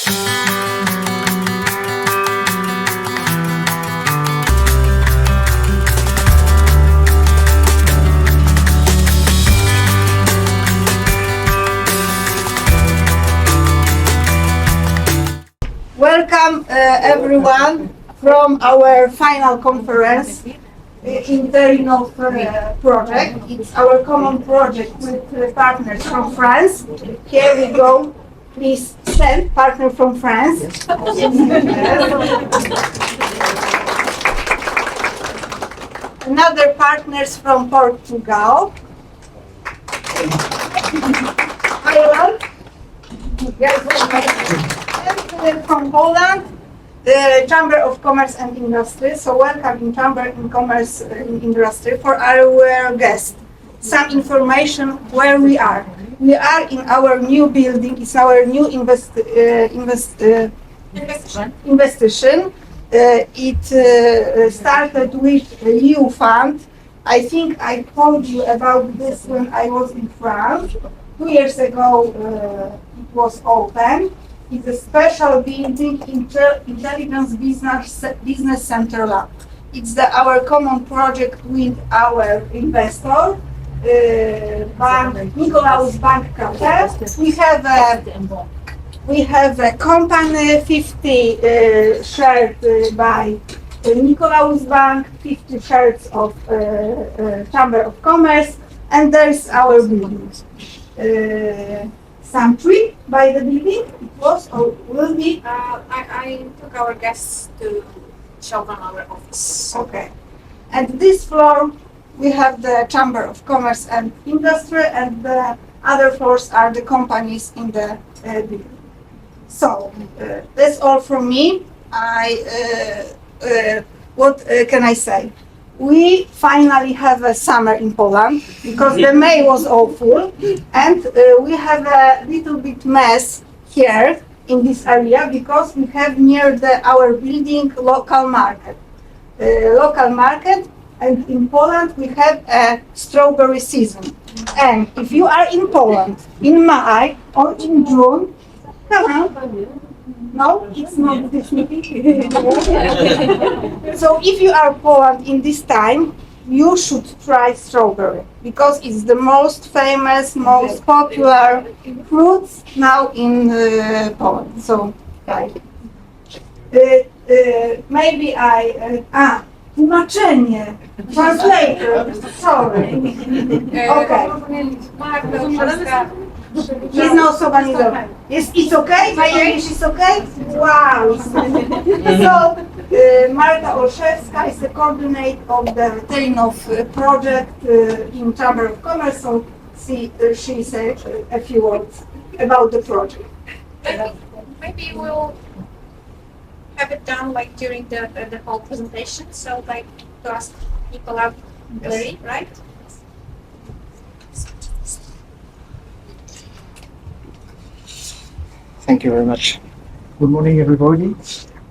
Welcome everyone from our final conference in Terrinov project. It's our common project with partners from France. Here we go. Please stand, partner from France. Another partners from Portugal. Ireland. And from Poland, the Chamber of Commerce and Industry. So welcome in Chamber of Commerce and Industry for our guests. Some information where we are. We are in our new building. It's our new investigation. It started with a EU fund. I think I told you about this when I was in France. 2 years ago, it was open. It's a special building, Intelligence Business Center Lab. It's our common project with our investor, Nikolaus Bank Confe. We have a company, 50 shared by Nikolaus Bank, 50 shares of Chamber of Commerce, and there's our building. Some trip by the building? It was or will be? I took our guests to show them our office. Okay. And this floor, we have the Chamber of Commerce and Industry, and the other floors are the companies in the building. So, that's all from me. What can I say? We finally have a summer in Poland because the May was awful, and we have a little bit mess here in this area because we have near our building local market. And in Poland we have a strawberry season. And if you are in Poland in May or in June, come on. No, it's not this meeting. So if you are Poland in this time, you should try strawberry because it's the most famous, most popular fruits now in Poland. So, maybe tłumaczenie, translator, sorry. Okay. Jedna osoba nie dobra. It's okay? My English is okay? Wow! So, Marta Olszewska is the coordinator of the Terrinov project in Chamber of Commerce, so she said a few words about the project. Maybe we'll have it done like during the whole presentation, so like to ask Nicola, Larry, right? Thank you very much. Good morning, everybody.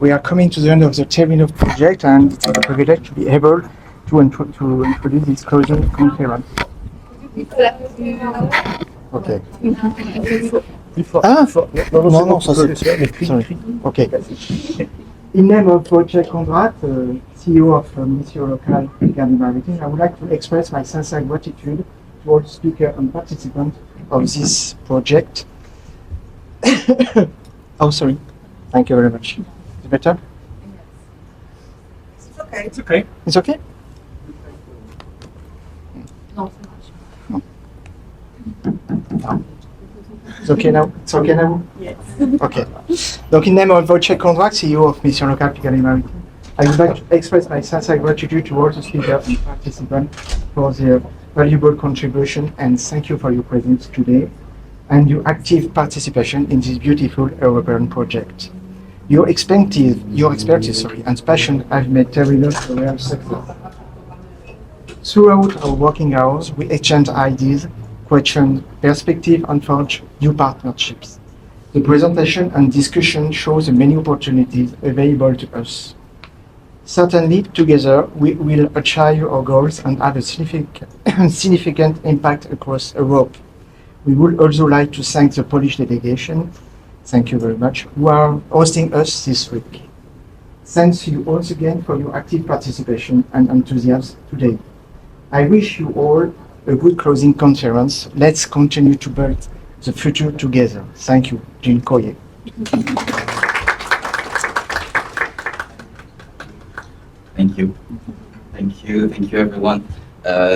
We are coming to the end of the Terrinov project, and it's a privilege to be able to introduce this closing conference. Okay. Non, ça c'est... Sorry. Okay. In name of Wojciech Kondrat, CEO of Mission Local Regarding Marketing, I would like to express my sincere gratitude to all speakers and participants of this project. Oh, sorry. Thank you very much. Is it better? It's okay. It's okay. It's okay? No. It's okay now? It's okay now? Yes. Okay. Donc, in name of Wojciech Kondrat, CEO of Mission Local Regarding Marketing, I would like to express my sincere gratitude to all the speakers and participants for their valuable contribution, and thank you for your presence today and your active participation in this beautiful European project. Your expertise, and passion have made Terrinov a real success. Throughout our working hours, we exchange ideas, question perspective, and forge new partnerships. The presentation and discussion shows the many opportunities available to us. Certainly, together, we will achieve our goals and have a significant impact across Europe. We would also like to thank the Polish delegation thank you very much, who are hosting us this week. Thanks you once again for your active participation and enthusiasm today. I wish you all a good closing conference. Let's continue to build the future together. Thank you. Dziękuję. Thank you. Thank you everyone.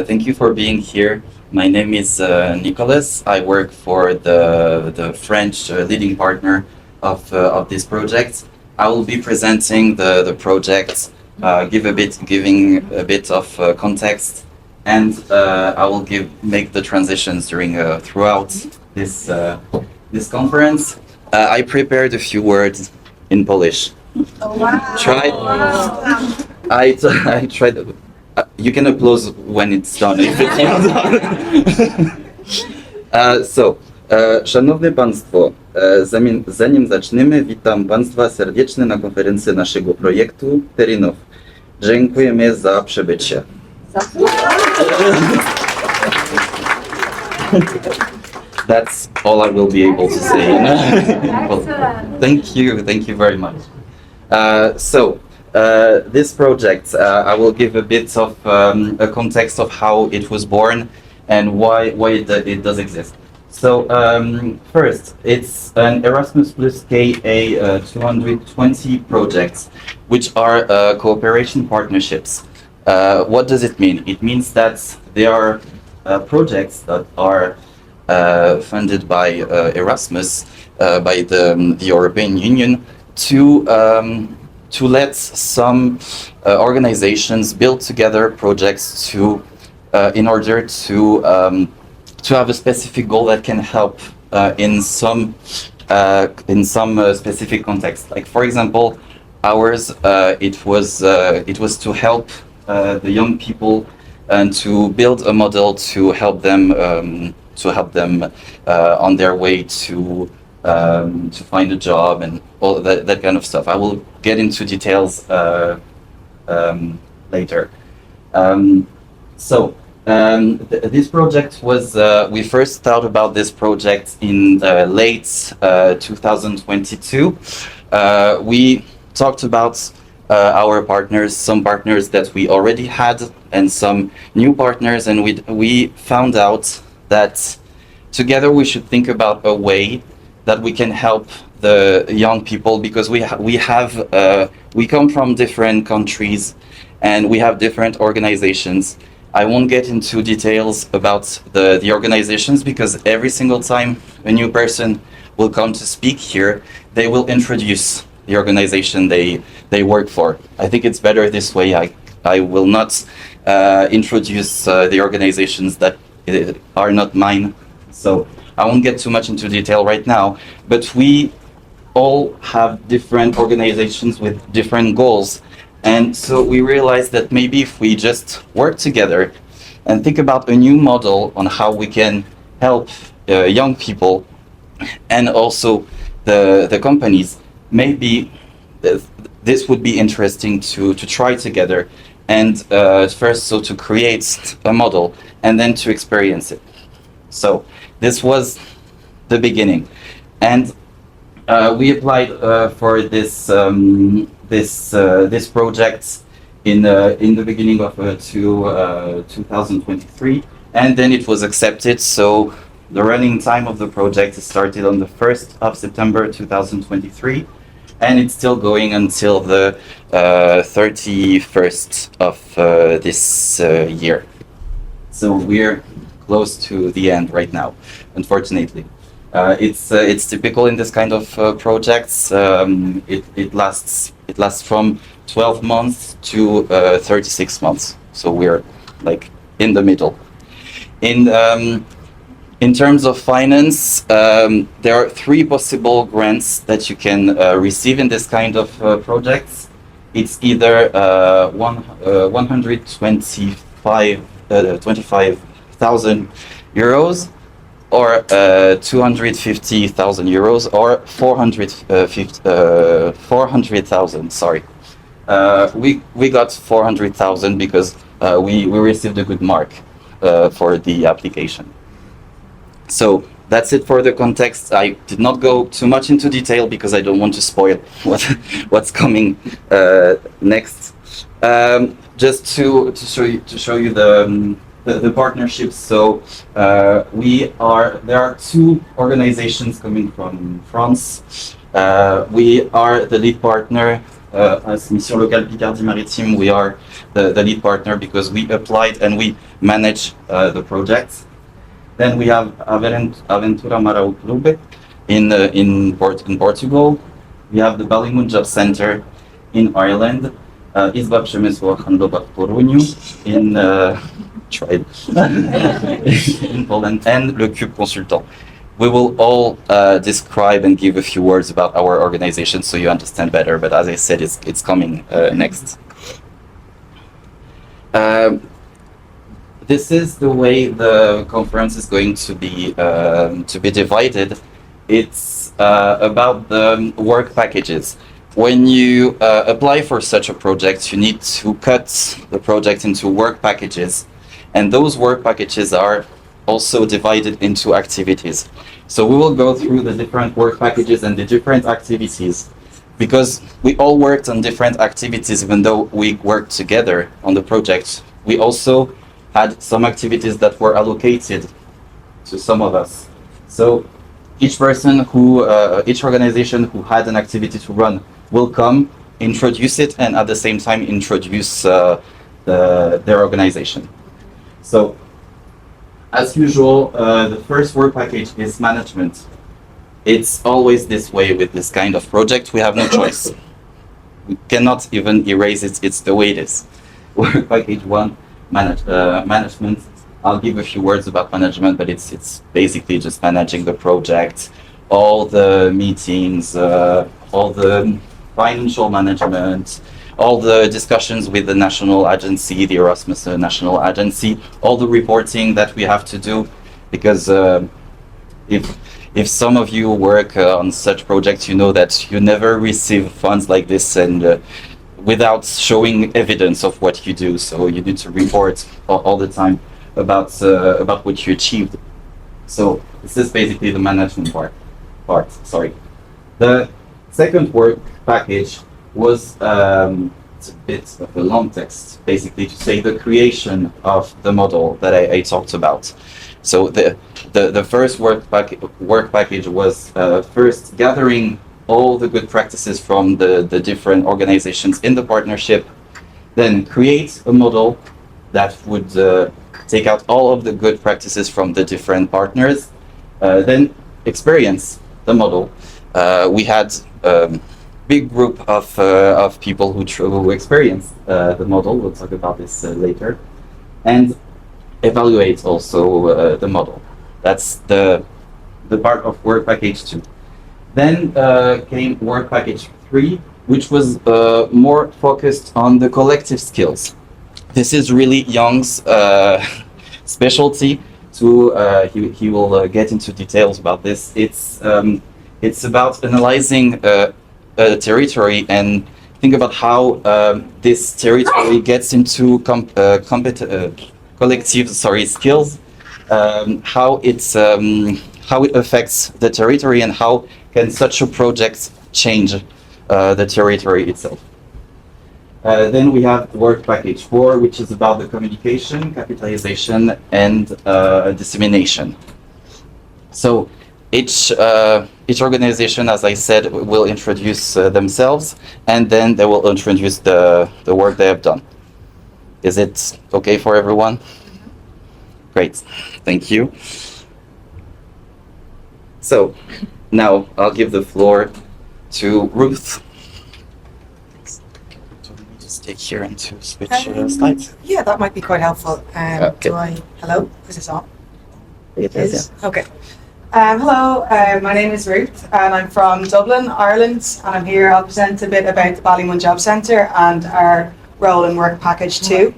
Thank you for being here. My name is Nicolas. I work for the French leading partner of this project. I will be presenting the project, giving a bit of context, and I will make the transitions throughout this conference. I prepared a few words in Polish. Oh, wow. I tried. You can applause when it's done. If it's not done. Szanowni Państwo, zanim zaczniemy, witam Państwa serdecznie na konferencji naszego projektu Terrinov. Dziękujemy za przybycie. That's all I will be able to say. Well, thank you very much. This project, I will give a bit of a context of how it was born and why it does exist. So first, it's an Erasmus Plus KA 220 projects, which are cooperation partnerships. What does it mean? It means that they are projects that are funded by Erasmus, by the European Union, to let some organizations build together projects in order to have a specific goal that can help in some specific context. Like for example, ours it was to help the young people and to build a model to help them on their way to find a job and all that kind of stuff. I will get into details later. This project was, we first thought about this project in late 2022. We talked about our partners, some partners that we already had and some new partners, and we found out that together we should think about a way that we can help the young people, because we come from different countries and we have different organizations. I won't get into details about the organizations, because every single time a new person will come to speak here, they will introduce the organization they work for. I think it's better this way. I will not introduce the organizations that are not mine. So I won't get too much into detail right now, but we all have different organizations with different goals. And so we realized that maybe if we just work together and think about a new model on how we can help young people and also the companies, maybe this would be interesting to try together. And first, so to create a model and then to experience it. So this was the beginning. And we applied for this project in the beginning of 2023, and then it was accepted. So the running time of the project started on the 1st of September 2023, and it's still going until the 31st of this year. So we're close to the end right now, unfortunately. It's typical in this kind of projects. It lasts from 12 months to 36 months. So we're like in the middle. In terms of finance, there are 3 possible grants that you can receive in this kind of projects. It's either 125,000 euros, or 250,000 euros, or 400,000. Sorry, we got 400,000 because we received a good mark for the application. So that's it for the context. I did not go too much into detail because I don't want to spoil what's coming next. Just to show you the partnerships. So there are two organizations coming from France. We are the lead partner. As Mission Locale Picardie Maritime, we are the lead partner because we applied and we manage the projects. Then we have Aventura Marau Clube in Portugal. We have the Ballymun Job Center in Ireland. Izba Przemysłu Handlowa w Toruniu in in Poland, and Le Cube Consultant. We will all describe and give a few words about our organization so you understand better. But as I said, it's coming next. This is the way the conference is going to be divided. It's about the work packages. When you apply for such a project, you need to cut the project into work packages, and those work packages are also divided into activities. So we will go through the different work packages and the different activities, because we all worked on different activities even though we worked together on the project. We also had some activities that were allocated to some of us. So each organization who had an activity to run will come, introduce it, and at the same time introduce their organization. So, as usual, the first work package is management. It's always this way with this kind of project. We have no choice. We cannot even erase it. It's the way it is. Work package 1, management. I'll give a few words about management, but it's basically just managing the project, all the meetings, all the financial management, all the discussions with the national agency, the Erasmus national agency, all the reporting that we have to do, because if some of you work on such projects, you know that you never receive funds like this and without showing evidence of what you do. So you need to report all the time about what you achieved. So this is basically the management part. Sorry. The second work package was it's a bit of a long text, basically to say the creation of the model that I talked about. So the first work package was first gathering all the good practices from the different organizations in the partnership, then create a model that would take out all of the good practices from the different partners, then experience the model. We had big group of people who experienced the model. We'll talk about this later, and evaluate also the model. That's the part of work package 2. Then came work package 3, which was more focused on the collective skills. This is really Young's specialty. He will get into details about this. It's about analyzing a territory and think about how this territory gets into collective skills, how it affects the territory, and how can such a project change the territory itself. Then we have work package 4, which is about the communication, capitalization, and dissemination. So each organization, as I said, will introduce themselves, and then they will introduce the work they have done. Is it okay for everyone? Great, thank you. So now I'll give the floor to Ruth. Do we just take here and to switch slides? Yeah, that might be quite helpful. Okay. Hello? Is this on? It is, yeah. Okay. Hello, my name is Ruth and I'm from Dublin, Ireland, and I'm here. I'll present a bit about the Ballymun Job Centre and our role in Work Package 2.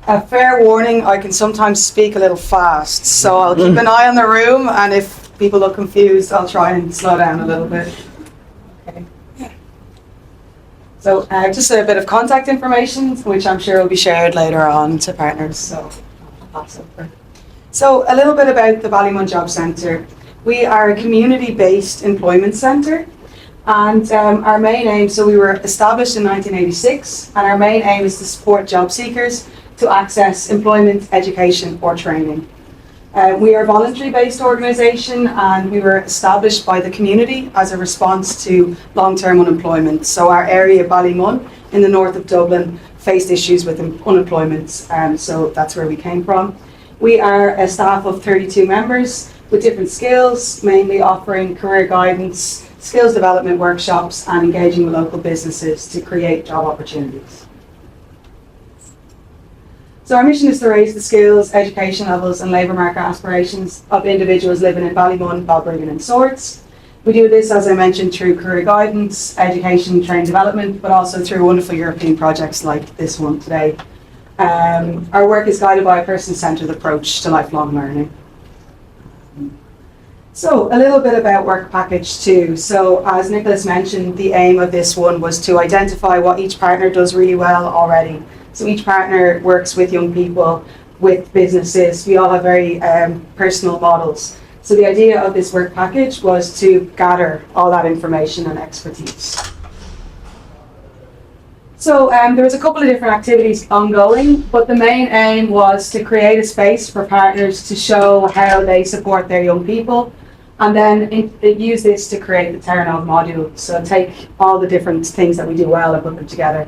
A fair warning, I can sometimes speak a little fast, so I'll keep an eye on the room, and if people look confused, I'll try and slow down a little bit. Okay. So just a bit of contact information, which I'm sure will be shared later on to partners. So a little bit about the Ballymun Job Centre. We are a community-based employment centre, and our main aim, so we were established in 1986, and our main aim is to support job seekers to access employment, education or training. We are a voluntary-based organisation, and we were established by the community as a response to long-term unemployment. So our area, Ballymun, in the north of Dublin, faced issues with unemployment, so that's where we came from. We are a staff of 32 members with different skills, mainly offering career guidance, skills development workshops and engaging with local businesses to create job opportunities. So our mission is to raise the skills, education levels and labour market aspirations of individuals living in Ballymun, Balbriggan and Swords. We do this, as I mentioned, through career guidance, education, training development, but also through wonderful European projects like this one today. Our work is guided by a person-centred approach to lifelong learning. So a little bit about Work Package 2. So as Nicholas mentioned, the aim of this one was to identify what each partner does really well already. So each partner works with young people, with businesses. We all have very personal models. So the idea of this work package was to gather all that information and expertise. So there was a couple of different activities ongoing, but the main aim was to create a space for partners to show how they support their young people, and then use this to create the Terrinov module. So take all the different things that we do well and put them together.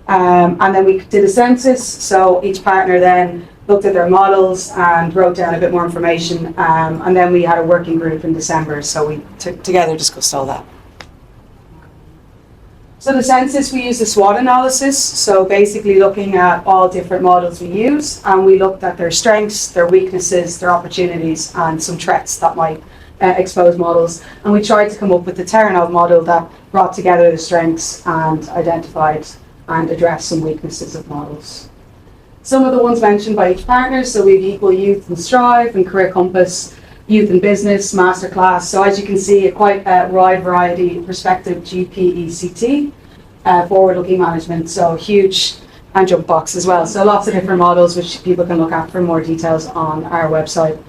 And then we did a census, so each partner then looked at their models and wrote down a bit more information, and then we had a working group in December, so we together discussed all that. So the census, we used a SWOT analysis, so basically looking at all different models we use, and we looked at their strengths, their weaknesses, their opportunities, and some threats that might expose models, and we tried to come up with the Terrinov model that brought together the strengths and identified and addressed some weaknesses of models. Some of the ones mentioned by each partner, so we have Equal Youth and Strive and Career Compass, Youth and Business, Masterclass. So as you can see, a quite wide variety perspective, GPECT, forward-looking management, so huge, and jump box as well. So lots of different models which people can look at for more details on our website.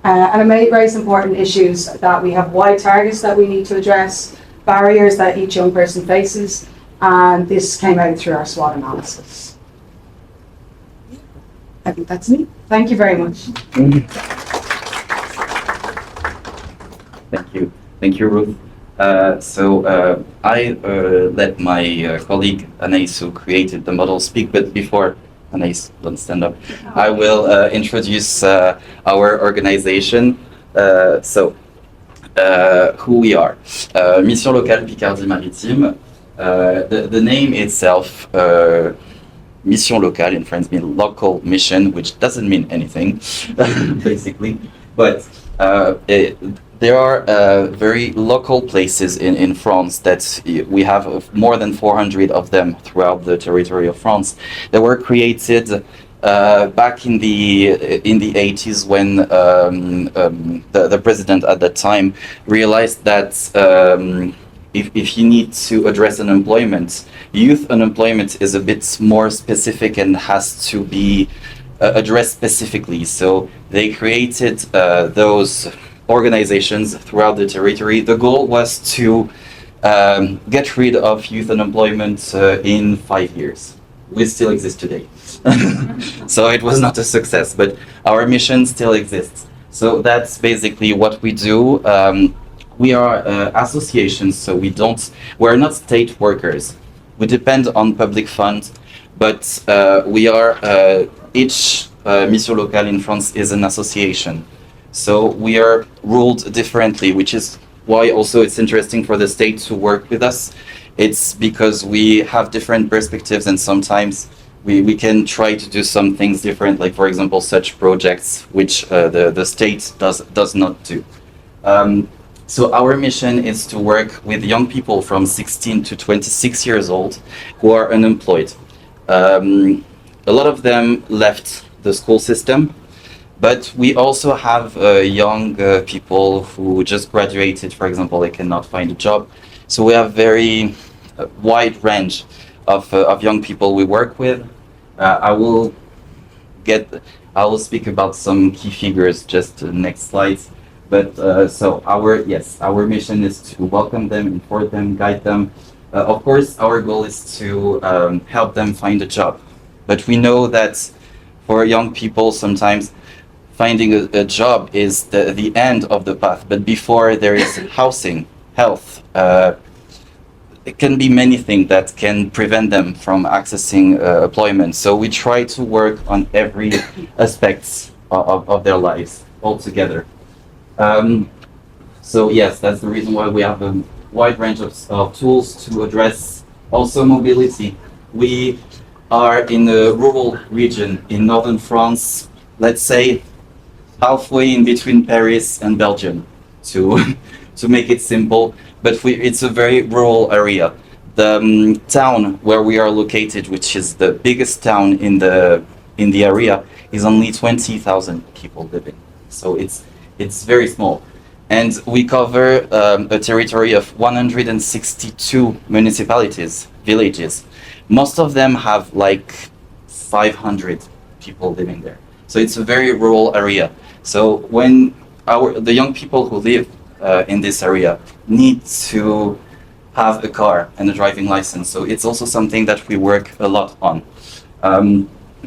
And it raised important issues that we have wide targets that we need to address, barriers that each young person faces, and this came out through our SWOT analysis. I think that's me. Thank you very much. Thank you. Thank you, Ruth. I let my colleague Anaïs, who created the model, speak, but before Anaïs, don't stand up, I will introduce our organization. Who we are. Mission Locale Picardie Maritime. The name itself, Mission Locale in French means local mission, which doesn't mean anything, basically. But there are very local places in France that we have more than 400 of them throughout the territory of France that were created back in the 80s when the president at that time realized that if you need to address unemployment, youth unemployment is a bit more specific and has to be addressed specifically. So they created those organizations throughout the territory. The goal was to get rid of youth unemployment in 5 years. We still exist today. So it was not a success, but our mission still exists. So that's basically what we do. We are associations, so we're not state workers. We depend on public funds, but we are, each Mission Locale in France is an association. So we are ruled differently, which is why also it's interesting for the state to work with us. It's because we have different perspectives, and sometimes we can try to do some things different, like for example such projects which the state does not do. So our mission is to work with young people from 16 to 26 years old who are unemployed. A lot of them left the school system, but we also have young people who just graduated, for example, they cannot find a job. So we have very wide range of young people we work with. I will speak about some key figures just next slides. But so our mission is to welcome them, inform them, guide them. Of course, our goal is to help them find a job. But we know that for young people, sometimes finding a job is the end of the path. But before there is housing, health, it can be many things that can prevent them from accessing employment. So we try to work on every aspects of their lives altogether. So yes, that's the reason why we have a wide range of tools to address also mobility. We are in a rural region in northern France, let's say halfway in between Paris and Belgium, to to make it simple. But it's a very rural area. The town where we are located, which is the biggest town in the area, is only 20,000 people living. So it's very small. And we cover a territory of 162 municipalities, villages. Most of them have like 500 people living there. So it's a very rural area. So when the young people who live in this area need to have a car and a driving license. So it's also something that we work a lot on.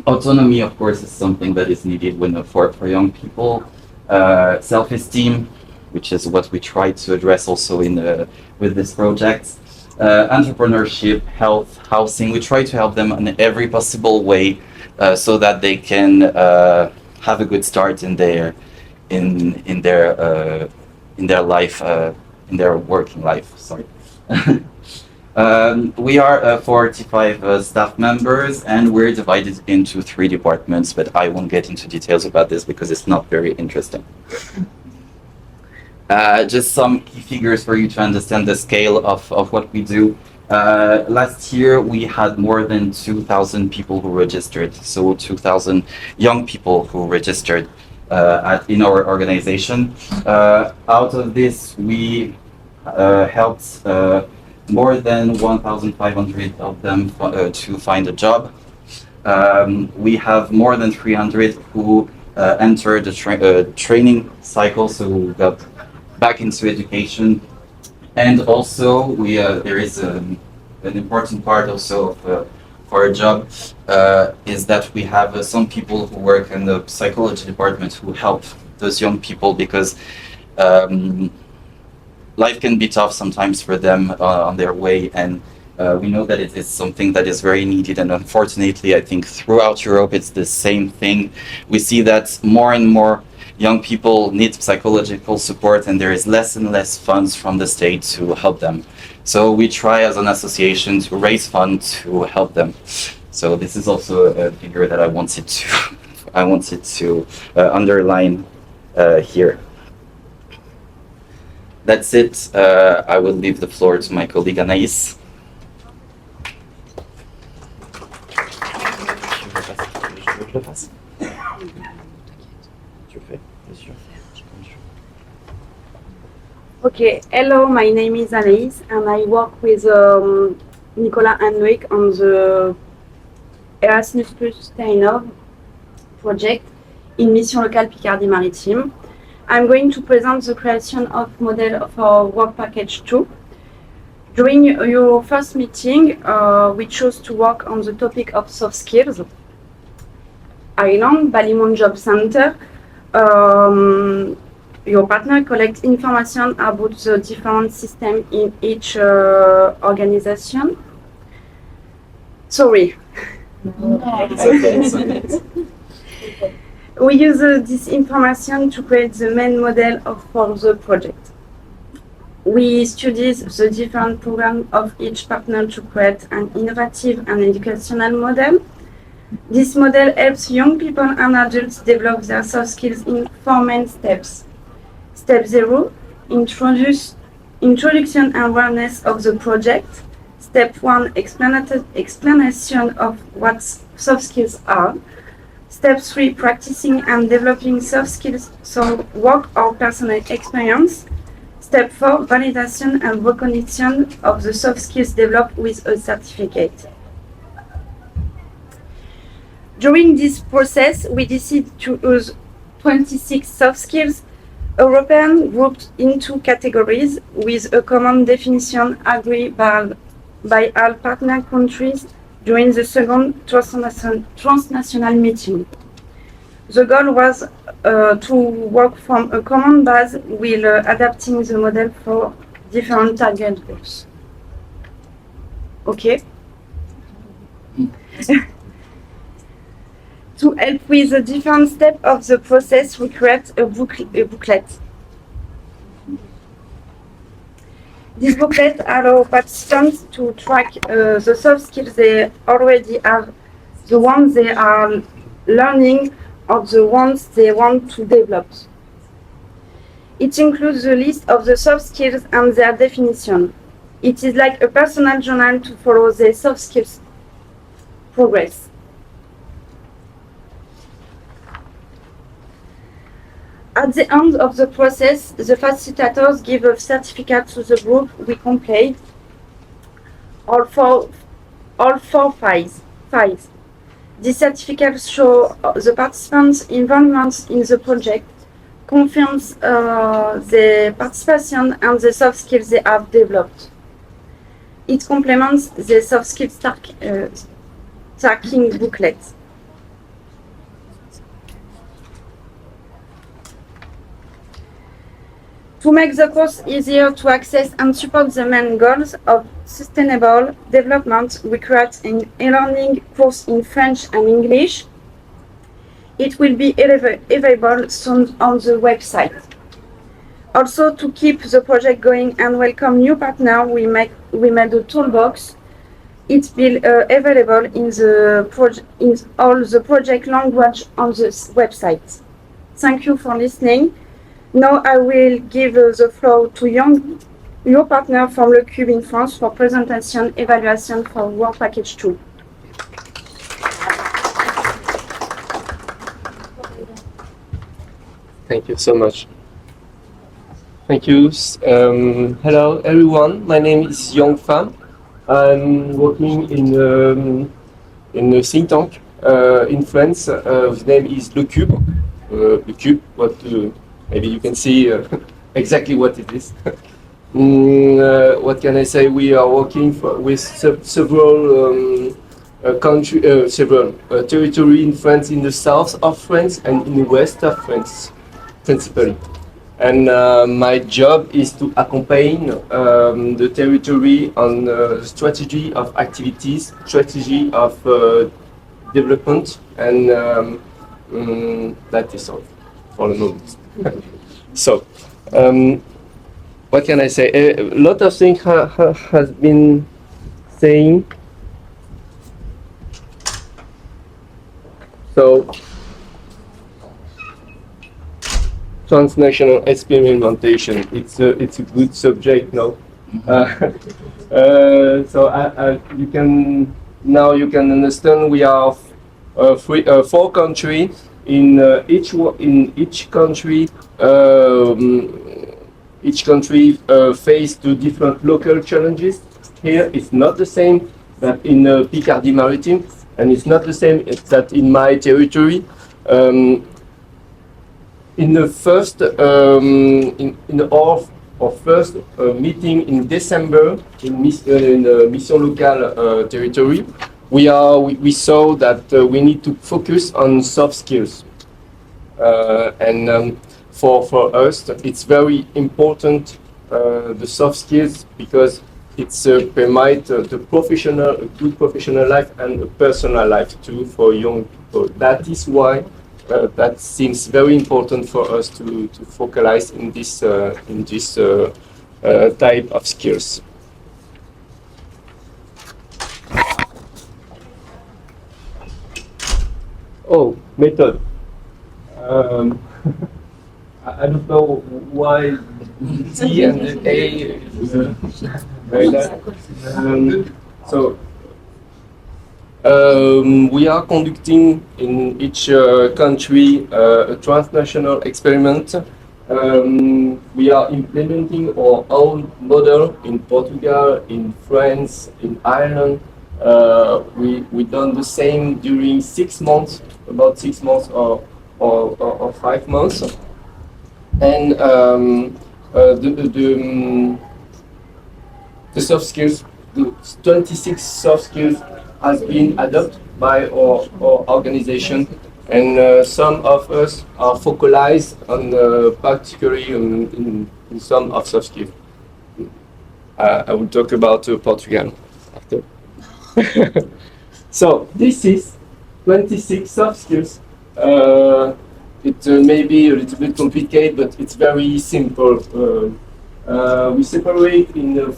Autonomy, of course, is something that is needed for young people. Self-esteem, which is what we try to address also with this project. Entrepreneurship, health, housing. We try to help them in every possible way so that they can have a good start in their life, in their working life. Sorry. We are 45 staff members, and we're divided into 3 departments, but I won't get into details about this because it's not very interesting. Just some key figures for you to understand the scale of what we do. Last year, we had more than 2,000 people who registered, so 2,000 young people who registered in our organization. Out of this, we helped more than 1,500 of them to find a job. We have more than 300 who entered the training cycle, so got back into education. And also, there is an important part also for a job is that we have some people who work in the psychology department who help those young people because life can be tough sometimes for them on their way, and we know that it is something that is very needed, and unfortunately I think throughout Europe it's the same thing. We see that more and more young people need psychological support, and there is less and less funds from the state to help them. So we try as an association to raise funds to help them. So this is also a figure that I wanted to underline here. That's it. I will leave the floor to my colleague Anaïs. Okay, hello, my name is Anaïs and I work with Nicolas and Loïc on the Erasmus Plus Terrinov project in Mission Locale Picardie Maritime. I'm going to present the creation of model for work package 2. During your first meeting, we chose to work on the topic of soft skills. Ireland, Ballymun Job Center. Your partner collects information about the different systems in each organization. Sorry. It's okay. We use this information to create the main model for the project. We studied the different programs of each partner to create an innovative and educational model. This model helps young people and adults develop their soft skills in 4 main steps. Step 0, introduction and awareness of the project. Step 1, explanation of what soft skills are. Step 3, practicing and developing soft skills through work or personal experience. Step 4, validation and recognition of the soft skills developed with a certificate. During this process, we decided to use 26 soft skills European grouped into categories with a common definition agreed by all partner countries during the second transnational meeting. The goal was to work from a common base while adapting the model for different target groups. Okay. To help with the different steps of the process, we create a booklet. This booklet allows participants to track the soft skills they already have, the ones they are learning, or the ones they want to develop. It includes the list of the soft skills and their definition. It is like a personal journal to follow the soft skills progress. At the end of the process, the facilitators give a certificate to the group we complete all four files. These certificates show the participants' involvement in the project, confirms the participation and the soft skills they have developed. It complements the soft skills tracking booklet. To make the course easier to access and support the main goals of sustainable development, we create an e-learning course in French and English. It will be available soon on the website. Also, to keep the project going and welcome new partners, we made a toolbox. It will be available in all the project language on the website. Thank you for listening. Now I will give the floor to your partner from Le Cube in France for presentation evaluation for Work Package 2. Thank you so much. Thank you. Hello everyone. My name is Yang Fan. I'm working in a think tank in France. His name is Le Cube. Le Cube. Maybe you can see exactly what it is. What can I say? We are working with several territory in France, in the south of France and in the west of France, principally. And my job is to accompany the territory on the strategy of activities, strategy of development, and that is all for the moment. So, what can I say? A lot of things has been saying. So, transnational experimentation. It's a good subject now. So you can understand we are four countries. In each country face to different local challenges. Here it's not the same that in Picardy Maritime, and it's not the same that in my territory. In the first our first meeting in December in the Mission Locale territory, we saw that we need to focus on soft skills, and for us it's very important, the soft skills, because it's permit a good professional life and a personal life too for young people. That is why that seems very important for us to focalize in this type of skills. Oh, method. I don't know why T and the A like that. We are conducting in each country a transnational experiment. We are implementing our own model in Portugal, in France, in Ireland. We done the same during 6 months, about 6 months or 5 months. and the soft skills, the 26 soft skills has been adopted by our organization, and some of us are focalized on particularly in some of soft skills. I will talk about Portugal after. So this is 26 soft skills. It may be a little bit complicated, but it's very simple. We separate in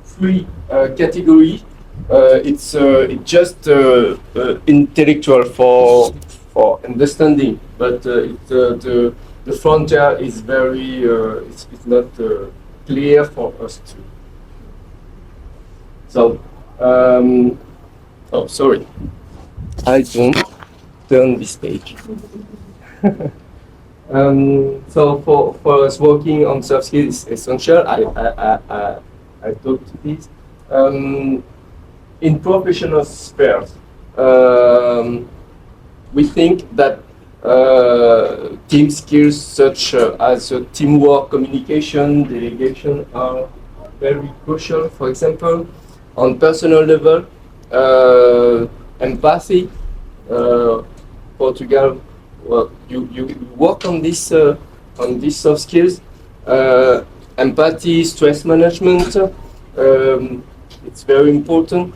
three categories. It's just intellectual for understanding, but the frontier is very it's not clear for us to. So, oh sorry, I don't turn this page. So for us working on soft skills is essential. I talked to this. In professional spheres, we think that team skills such as teamwork, communication, delegation are very crucial. For example, on personal level, empathy. Portugal, well, you work on this soft skills, empathy, stress management. It's very important.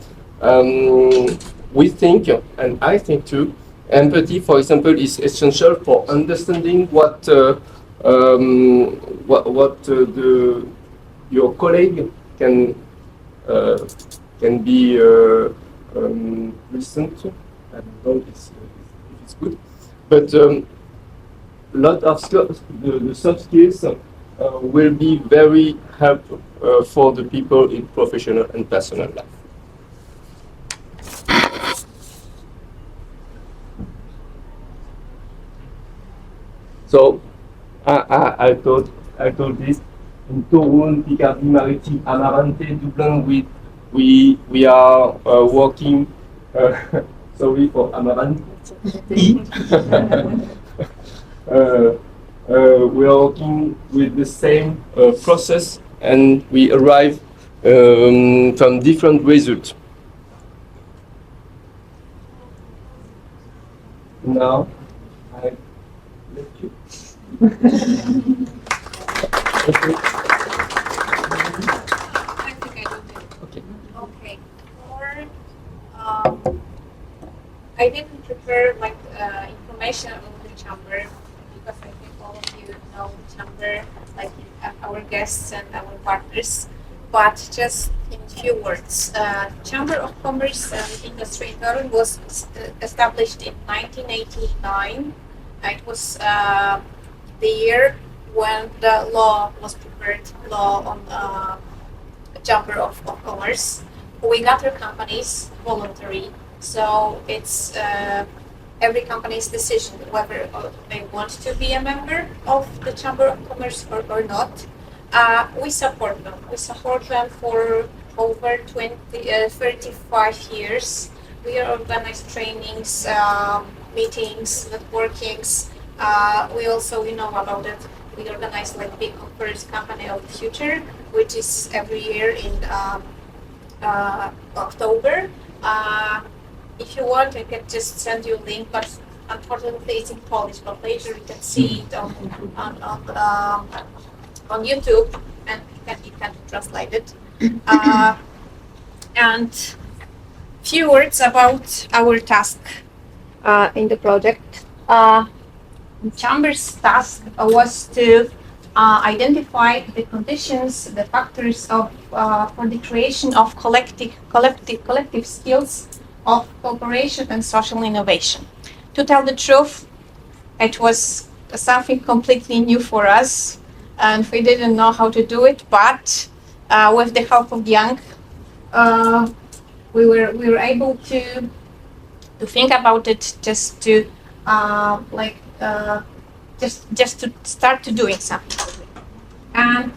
We think, and I think too, empathy, for example, is essential for understanding what your colleague can be listened to. I don't know if it's good, but a lot of skills, the soft skills will be very helpful for the people in professional and personal life. So I told this in Toron, Picardie, Maritime, Amarante, Dublin. We are working. Sorry for Amarante. We are working with the same process, and we arrive from different results. Now, I let you. I think I do that. Okay. Okay. I didn't prepare like information on the chamber because I think all of you know the chamber, like our guests and our partners. But just in few words, Chamber of Commerce and Industry in Toron was established in 1989. It was the year when the law was prepared, law on Chamber of Commerce. We got our companies voluntary, so it's every company's decision whether they want to be a member of the Chamber of Commerce or not. We support them. We support them for over 35 years. We organize trainings, meetings, networkings. We also, know about it. We organize like big conference, Company of the Future, which is every year in October. If you want, I can just send you a link, but unfortunately it's in Polish. But later you can see it on YouTube, and you can translate it. And few words about our task in the project. Chamber's task was to identify the conditions, the factors for the creation of collective skills of cooperation and social innovation. To tell the truth, it was something completely new for us, and we didn't know how to do it. But with the help of Young, we were able to think about it, just to just to start to doing something. And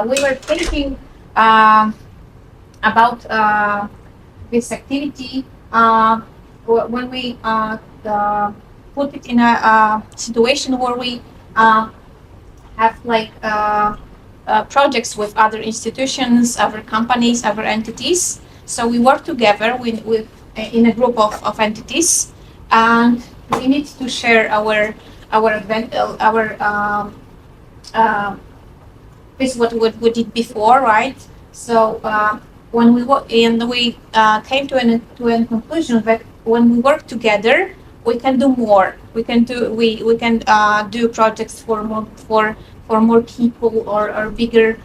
we were thinking about this activity when we put it in a situation where we have like projects with other institutions, other companies, other entities. So we work together with in a group of entities, and we need to share our this is what we did before, right? So when we came to a conclusion that when we work together, we can do more. We can do projects for more people or bigger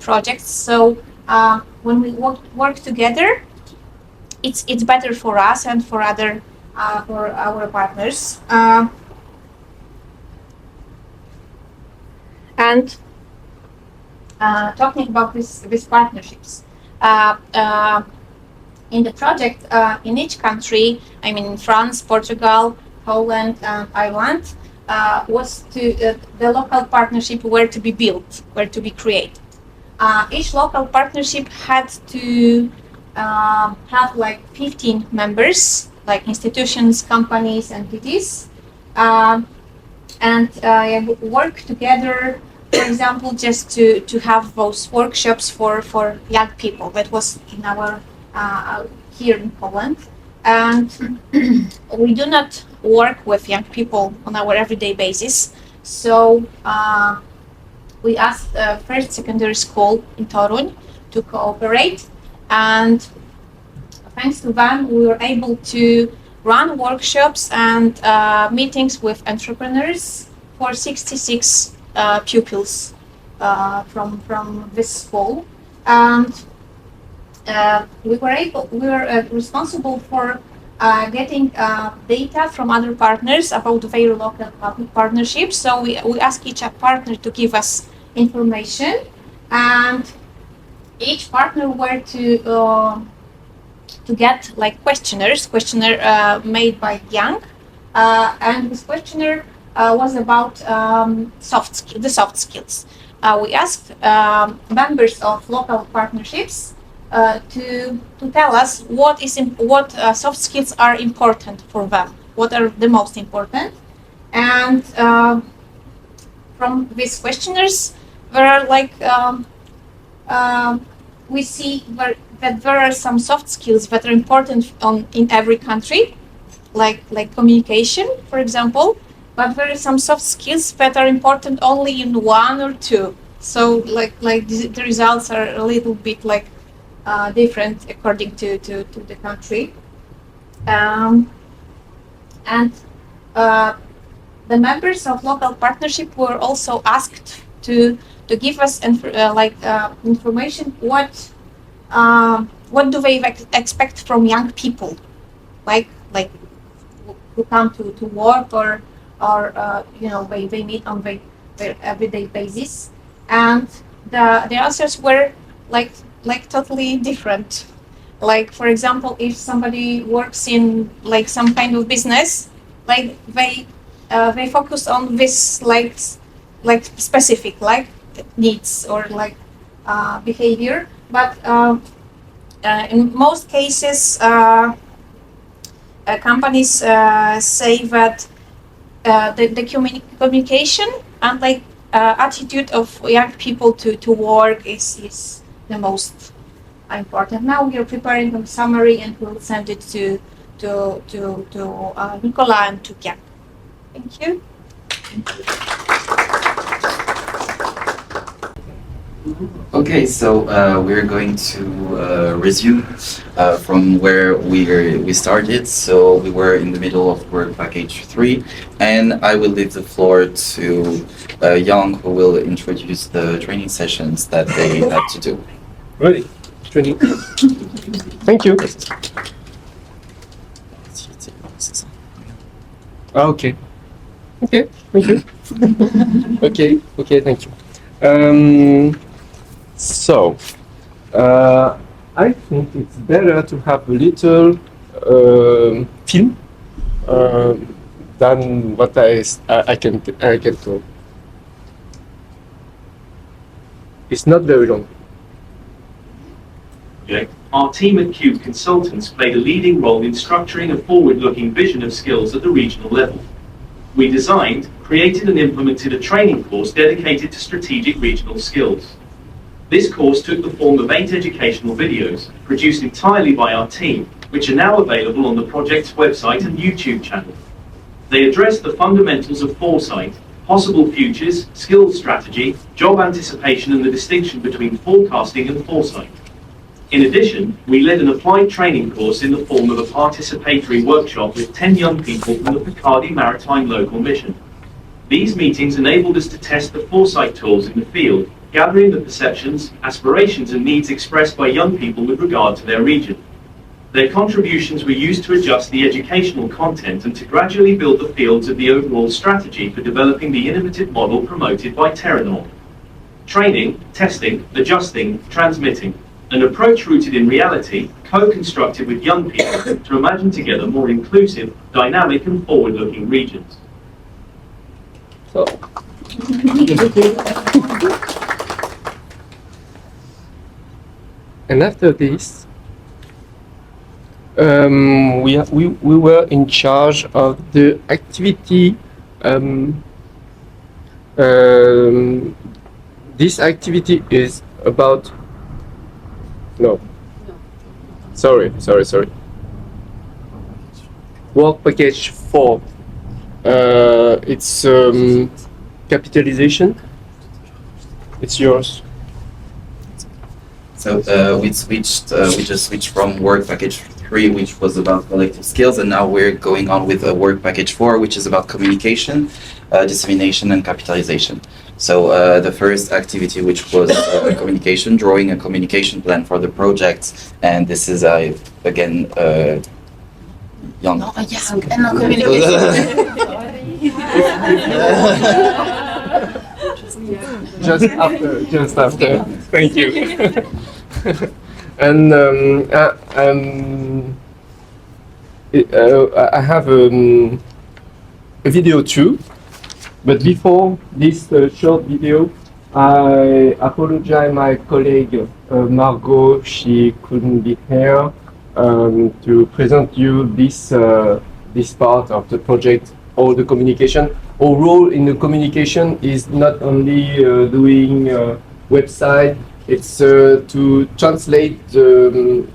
projects. So when we work together, it's better for us and for our partners. And talking about these partnerships, in the project, in each country, I mean in France, Portugal, Poland, and Ireland, the local partnership were to be built, were to be created. Each local partnership had to have like 15 members, like institutions, companies, entities, and work together. For example, just to have those workshops for young people. That was in our here in Poland, and we do not work with young people on our everyday basis. So we asked first secondary school in Toruń to cooperate, and thanks to them, we were able to run workshops and meetings with entrepreneurs for 66 pupils from this school, and we were responsible for getting data from other partners about their local public partnerships. So we asked each partner to give us information, and each partner were to get like questionnaire made by Young, and this questionnaire was about the soft skills. We asked members of local partnerships to tell us what soft skills are important for them, what are the most important, and from these questionnaires there are like we see that there are some soft skills that are important in every country, like communication, for example. But there are some soft skills that are important only in one or two. So the results are a little bit different according to the country. And the members of local partnership were also asked to give us information what do they expect from young people, like who come to work or they meet on their everyday basis, and the answers were like totally different. Like, for example, if somebody works in like some kind of business, like they focus on this like specific needs or behavior, but in most cases companies say that the communication and attitude of young people to work is the most important. Now we are preparing a summary and we'll send it to Nicola and to Jan. Thank you. Okay, so we're going to resume from where we started. So we were in the middle of work package 3, and I will leave the floor to Young, who will introduce the training sessions that they had to do. Ready? Training. Thank you. Okay. Okay, thank you. Okay, thank you. So, I think it's better to have a little film than what I can talk. It's not very long. Our team at Cube Consultants played a leading role in structuring a forward-looking vision of skills at the regional level. we designed, created and implemented a training course dedicated to strategic regional skills. This course took the form of 8 educational videos, produced entirely by our team, which are now available on the project's website and YouTube channel. They address the fundamentals of foresight, possible futures, skills strategy, job anticipation and the distinction between forecasting and foresight. In addition, we led an applied training course in the form of a participatory workshop with 10 young people from the Picardy Maritime Local Mission. These meetings enabled us to test the foresight tools in the field, gathering the perceptions, aspirations and needs expressed by young people with regard to their region. Their contributions were used to adjust the educational content and to gradually build the fields of the overall strategy for developing the innovative model promoted by Terrinov. Training, testing, adjusting, transmitting. An approach rooted in reality, co-constructed with young people to imagine together more inclusive, dynamic and forward-looking regions. So. And after this, we were in charge of the activity. This activity is about. No. Sorry. Work package 4. It's capitalization. It's yours. So we just switched from work package 3, which was about collective skills, and now we're going on with work package 4, which is about communication, dissemination, and capitalization. So the first activity, which was communication, drawing a communication plan for the project, and this is again young. Just after. Thank you. And I have a video too, but before this short video, I apologize my colleague Margot, she couldn't be here to present you this part of the project, or the communication. Our role in the communication is not only doing website, it's to translate the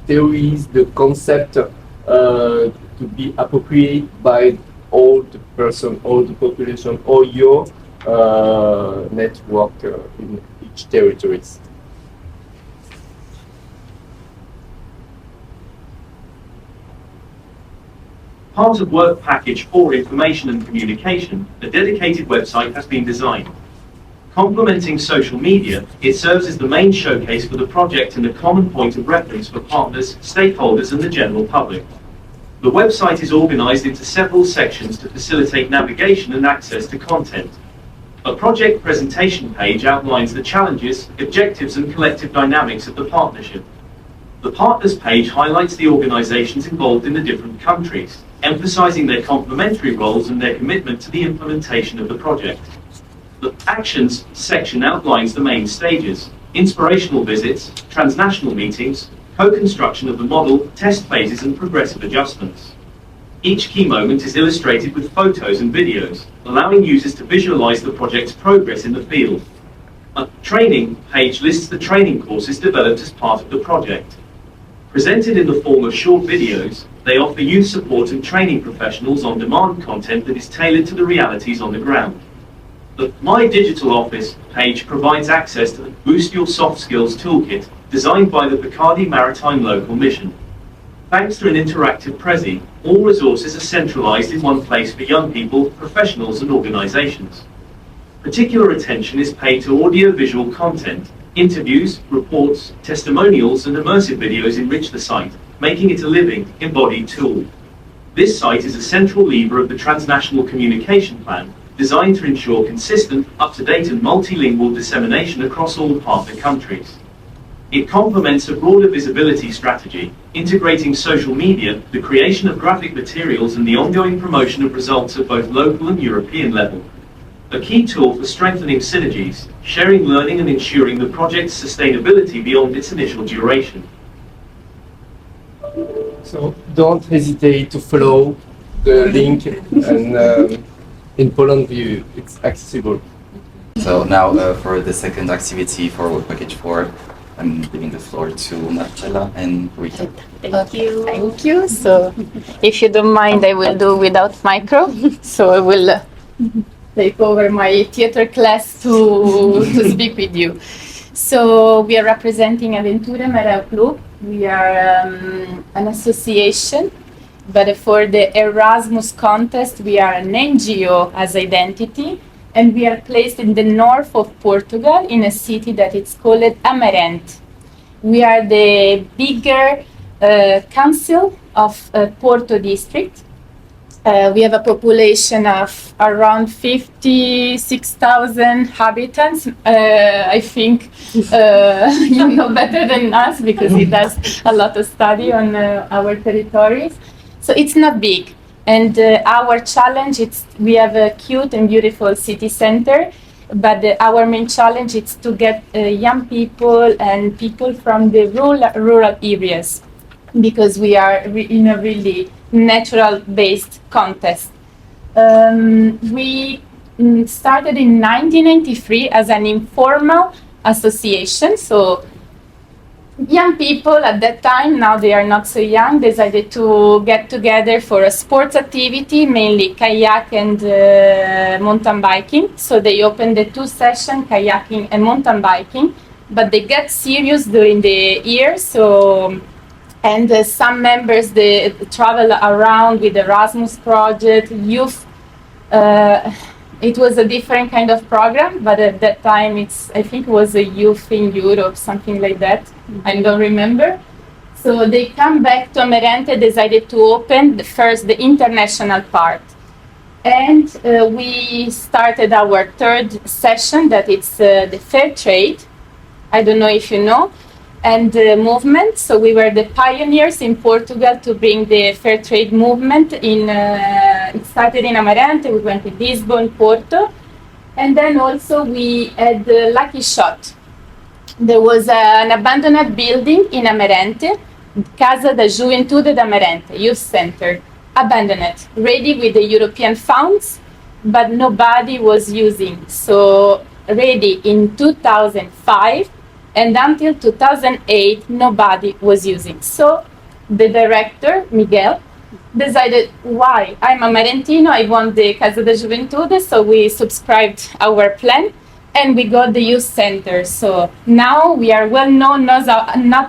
theories, the concept to be appropriate by all the person, all the population, or your network in each territories. Part of Work Package 4 Information and Communication, a dedicated website has been designed. Complementing social media, it serves as the main showcase for the project and a common point of reference for partners, stakeholders and the general public. The website is organized into several sections to facilitate navigation and access to content. A project presentation page outlines the challenges, objectives and collective dynamics of the partnership. The partners page highlights the organizations involved in the different countries, emphasizing their complementary roles and their commitment to the implementation of the project. The Actions section outlines the main stages: inspirational visits, transnational meetings, co-construction of the model, test phases and progressive adjustments. Each key moment is illustrated with photos and videos, allowing users to visualize the project's progress in the field. A training page lists the training courses developed as part of the project. Presented in the form of short videos, they offer youth support and training professionals on-demand content that is tailored to the realities on the ground. The My Digital Office page provides access to the Boost Your Soft Skills Toolkit, designed by the Picardy Maritime Local Mission. Thanks to an interactive Prezi, all resources are centralized in one place for young people, professionals and organizations. Particular attention is paid to audio-visual content. Interviews, reports, testimonials and immersive videos enrich the site, making it a living, embodied tool. This site is a central lever of the transnational communication plan, designed to ensure consistent, up-to-date and multilingual dissemination across all partner countries. It complements a broader visibility strategy, integrating social media, the creation of graphic materials and the ongoing promotion of results at both local and European level. A key tool for strengthening synergies, sharing learning and ensuring the project's sustainability beyond its initial duration. So don't hesitate to follow the link, and in Poland it's accessible. So now for the second activity for work package 4, I'm giving the floor to Marcella and Rita. Thank you. Thank you. So, if you don't mind, I will do without micro. So I will take over my theater class to speak with you. So we are representing Aventure Mareo Club. We are an association, but for the Erasmus contest, we are an NGO as identity. And we are placed in the north of Portugal in a city that is called Amarante. We are the bigger council of Porto district. We have a population of around 56,000 inhabitants. I think you know better than us because it does a lot of study on our territories. So it's not big. And our challenge is we have a cute and beautiful city center, but our main challenge is to get young people and people from the rural areas, because we are in a really natural-based contest. We started in 1993 as an informal association, so young people at that time, now they are not so young, decided to get together for a sports activity, mainly kayak and mountain biking. So they opened the 2 sessions, kayaking and mountain biking, but they got serious during the year. So, and some members, they travel around with the Erasmus project, youth. It was a different kind of program, but at that time I think it was a youth in Europe, something like that. I don't remember. So they come back to Amarante, decided to open the international part. And we started our 3rd session, that it's the fair trade. I don't know if you know. And the movement, so we were the pioneers in Portugal to bring the fair trade movement in. It started in Amarante, we went to Lisbon, Porto, and then also we had the lucky shot. There was an abandoned building in Amarante, Casa da Juventude d'Amarante, youth center, abandoned, ready with the European funds, but nobody was using. So ready in 2005, and until 2008, nobody was using. So the director, Miguel, decided, why? I'm a Marentino, I want the Casa da Juventude, so we subscribed our plan and we got the youth center. So now we are well known not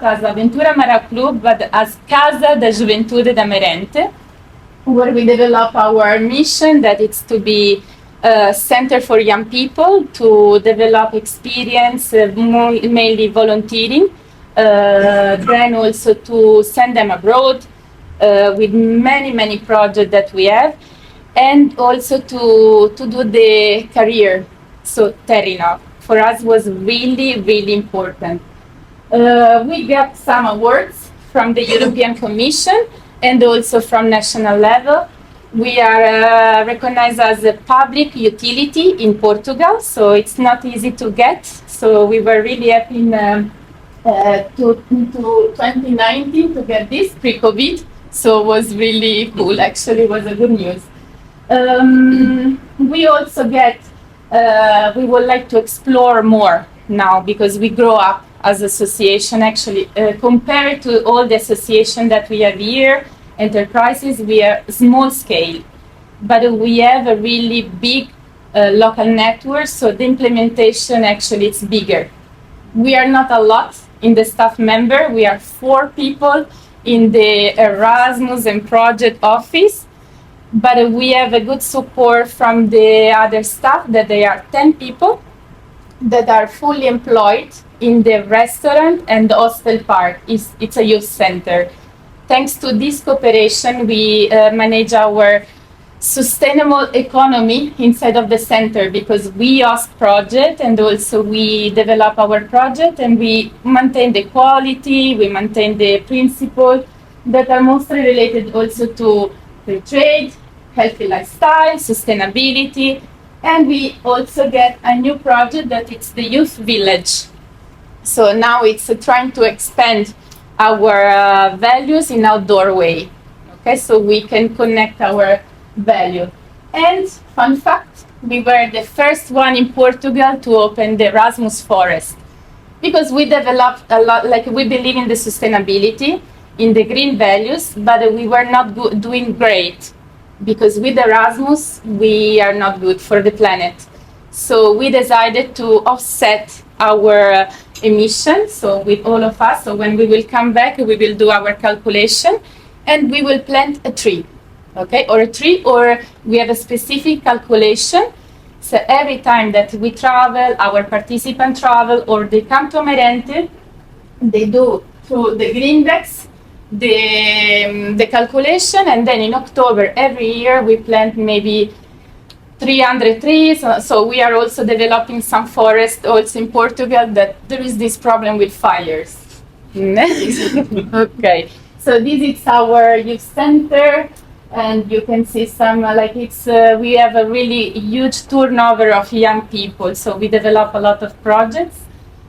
as Aventure Mareo Club, but as Casa da Juventude d'Amarante, where we develop our mission, that it's to be a center for young people to develop experience, mainly volunteering, then also to send them abroad with many projects that we have, and also to do the career. So Terrinov for us was really important. We got some awards from the European Commission and also from national level. We are recognized as a public utility in Portugal, so it's not easy to get. So we were really happy in 2019 to get this pre-COVID. So it was really cool. Actually, it was a good news. We also get. We would like to explore more now because we grow up as association. Actually, compared to all the association that we have here. Enterprises, we are small scale, but we have a really big local network, so the implementation actually it's bigger. We are not a lot in the staff member, we are 4 people in the Erasmus and project office, but we have a good support from the other staff, that they are 10 people that are fully employed in the restaurant and the hostel part. It's a youth center. Thanks to this cooperation, we manage our sustainable economy inside of the center, because we host project and also we develop our project and we maintain the quality, we maintain the principles that are mostly related also to free trade, healthy lifestyle, sustainability, and we also get a new project that it's the youth village. So now it's trying to expand our values in our doorway. Okay, so we can connect our value. And fun fact, we were the first one in Portugal to open the Erasmus Forest, because we developed a lot, like we believe in the sustainability, in the green values, but we were not doing great, because with Erasmus, we are not good for the planet. So we decided to offset our emissions, so with all of us, so when we will come back, we will do our calculation, and we will plant a tree, okay, or a tree, or we have a specific calculation. So every time that we travel, our participants travel, or they come to Merente, they do through the Greendex the calculation, and then in October every year we plant maybe 300 trees. So we are also developing some forest also in Portugal, that there is this problem with fires. Okay, so this is our youth center. And you can see some, we have a really huge turnover of young people, so we develop a lot of projects.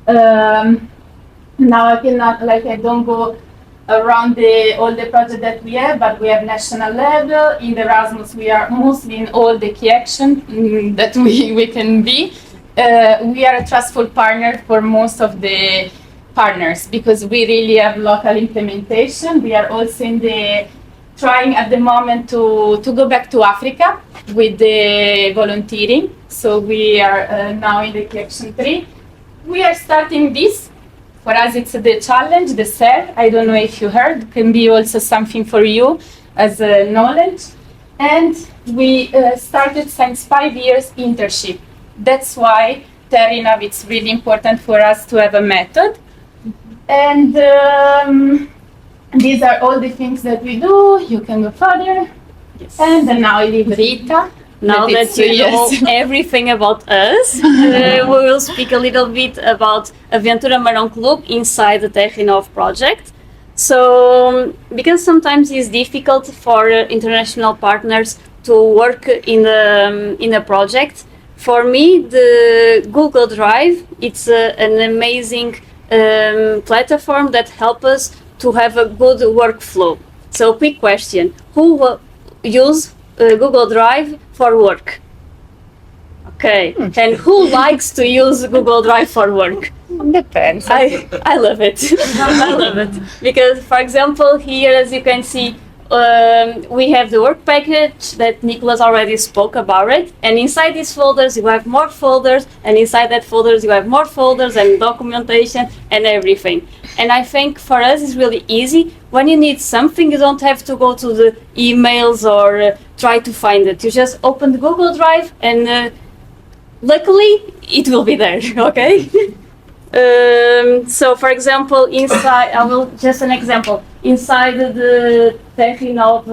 Now I cannot, I don't go around all the projects that we have, but we have national level. In the Erasmus, we are mostly in all the key action that we can be. We are a trustful partner for most of the partners, because we really have local implementation. We are also in the trying at the moment to go back to Africa with the volunteering. So we are now in the key action 3. We are starting this. For us, it's the challenge, the SER. I don't know if you heard. It can be also something for you as a knowledge. And we started since 5 years internship. That's why Terrinov, it's really important for us to have a method. And these are all the things that we do. You can go further. Yes. And then now I leave Rita. Now that you know everything about us, we will speak a little bit about Aventura Marão Club inside the Terrinov project. So, because sometimes it's difficult for international partners to work in a project, for me the Google Drive, it's an amazing platform that helps us to have a good workflow. So, quick question: who use Google Drive for work? Okay, and who likes to use Google Drive for work? Depends. I love it. I love it because, for example, here as you can see, we have the work package that Nicholas already spoke about it, and inside these folders you have more folders, and inside that folders you have more folders and documentation and everything. And I think for us it's really easy. When you need something, you don't have to go to the emails or try to find it. You just open the Google Drive, and luckily it will be there. Okay. So, for example, inside, just an example. Inside the Terrinov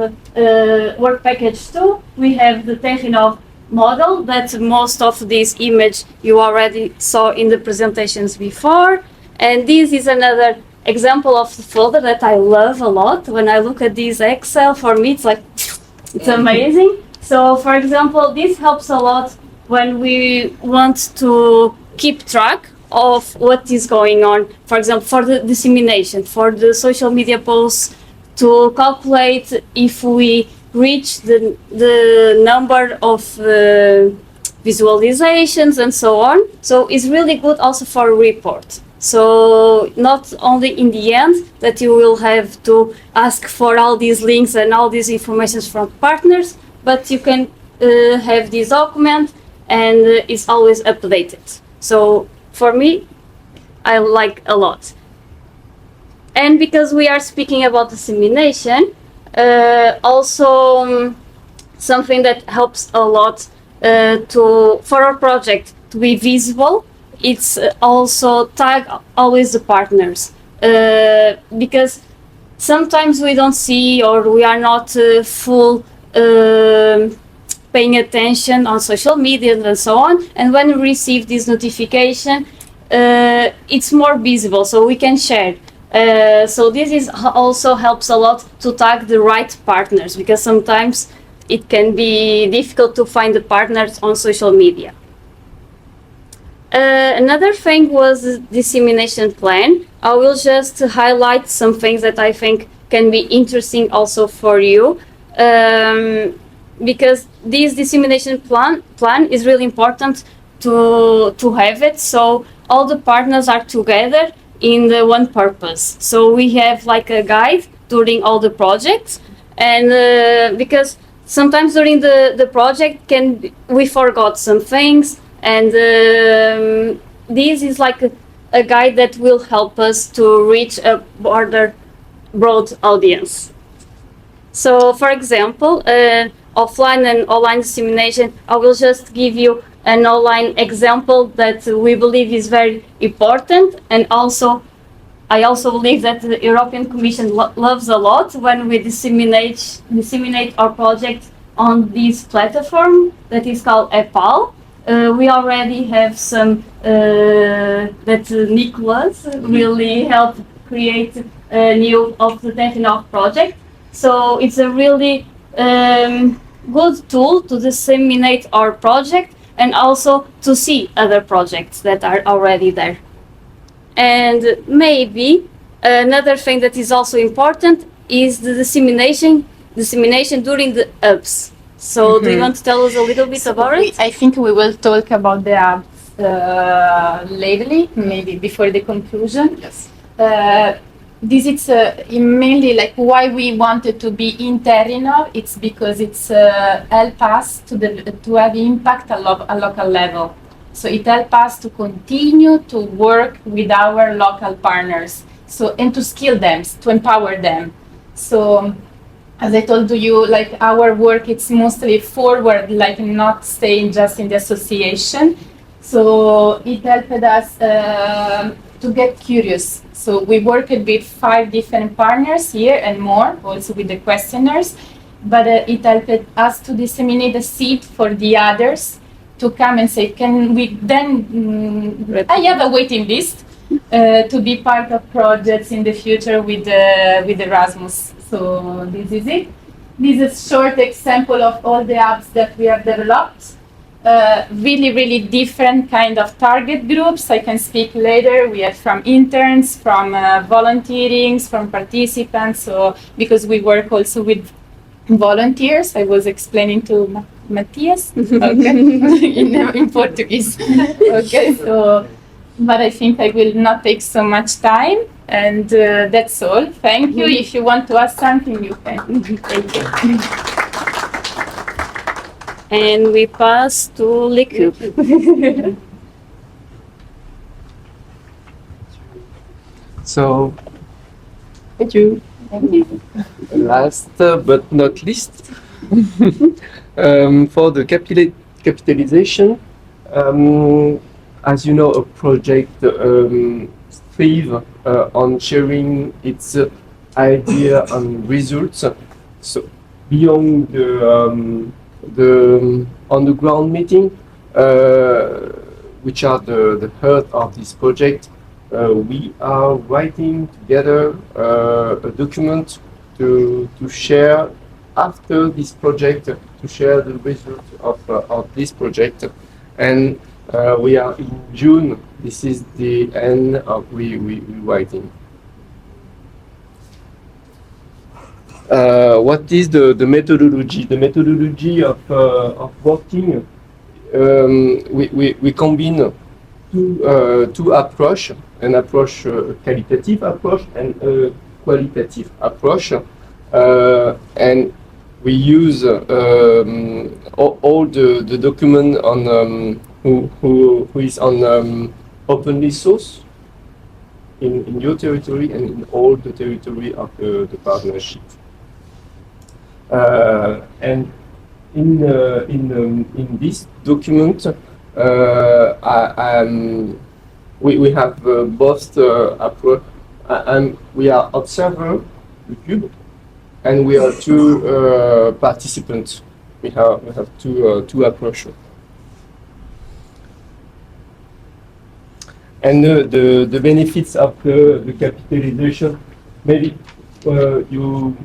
work package 2, we have the Terrinov model that most of this image you already saw in the presentations before. And this is another example of the folder that I love a lot. When I look at this Excel, for me, it's like, it's amazing. So, for example, this helps a lot when we want to keep track of what is going on. For example, for the dissemination, for the social media posts, to calculate if we reach the number of visualizations and so on. So it's really good also for a report. So not only in the end that you will have to ask for all these links and all these informations from partners, but you can have this document and it's always updated. So for me, I like a lot. And because we are speaking about dissemination, also something that helps a lot for our project to be visible, it's also tag always the partners. Because sometimes we don't see or we are not full paying attention on social media and so on, and when we receive this notification, it's more visible, so we can share. So this is also helps a lot to tag the right partners, because sometimes it can be difficult to find the partners on social media. Another thing was the dissemination plan. I will just highlight some things that I think can be interesting also for you, because this dissemination plan is really important to have it. So all the partners are together in the one purpose. So we have like a guide during all the projects, and because sometimes during the project we forgot some things, and this is like a guide that will help us to reach a broad audience. So for example, offline and online dissemination, I will just give you an online example that we believe is very important, and also I also believe that the European Commission loves a lot when we disseminate our project on this platform that is called EPAL. We already have some that Nicholas really helped create new of the Terrinov project. So it's a really good tool to disseminate our project and also to see other projects that are already there. And maybe another thing that is also important is the dissemination during the hubs. So do you want to tell us a little bit about it? I think we will talk about the apps lately, maybe before the conclusion. Yes. This is mainly like why we wanted to be in Terrinov. It's because it's help us to have impact at a local level. So it helps us to continue to work with our local partners. So and to skill them, to empower them. So as I told you, like our work, it's mostly forward, like not staying just in the association. So it helped us to get curious. So we worked with 5 different partners here and more, also with the questionnaires. But it helped us to disseminate the seed for the others to come and say, can we then, I have a waiting list to be part of projects in the future with Erasmus. So this is it. This is a short example of all the apps that we have developed. Really different kind of target groups. I can speak later. We have from interns, from volunteering, from participants. So because we work also with volunteers, I was explaining to Matthias, okay, in Portuguese. Okay, so, but I think I will not take so much time, and that's all. Thank you. If you want to ask something, you can. Thank you. And we pass to Liku. So, thank you. Thank you. Last but not least, for the capitalization, as you know, a project thrives on sharing its idea and results. So beyond the on-the-ground meeting, which are the heart of this project, we are writing together a document to share after this project, to share the results of this project. And we are in June. This is the end of we writing. What is the methodology? The methodology of working, we combine two approach, an approach, qualitative approach and a qualitative approach, and we use all the document on who is on openly source in your territory and in all the territory of the partnership. And in this document, we have both approach, and we are observer, the cube, and we are 2 participants. We have two approaches. And the benefits of the capitalization, maybe you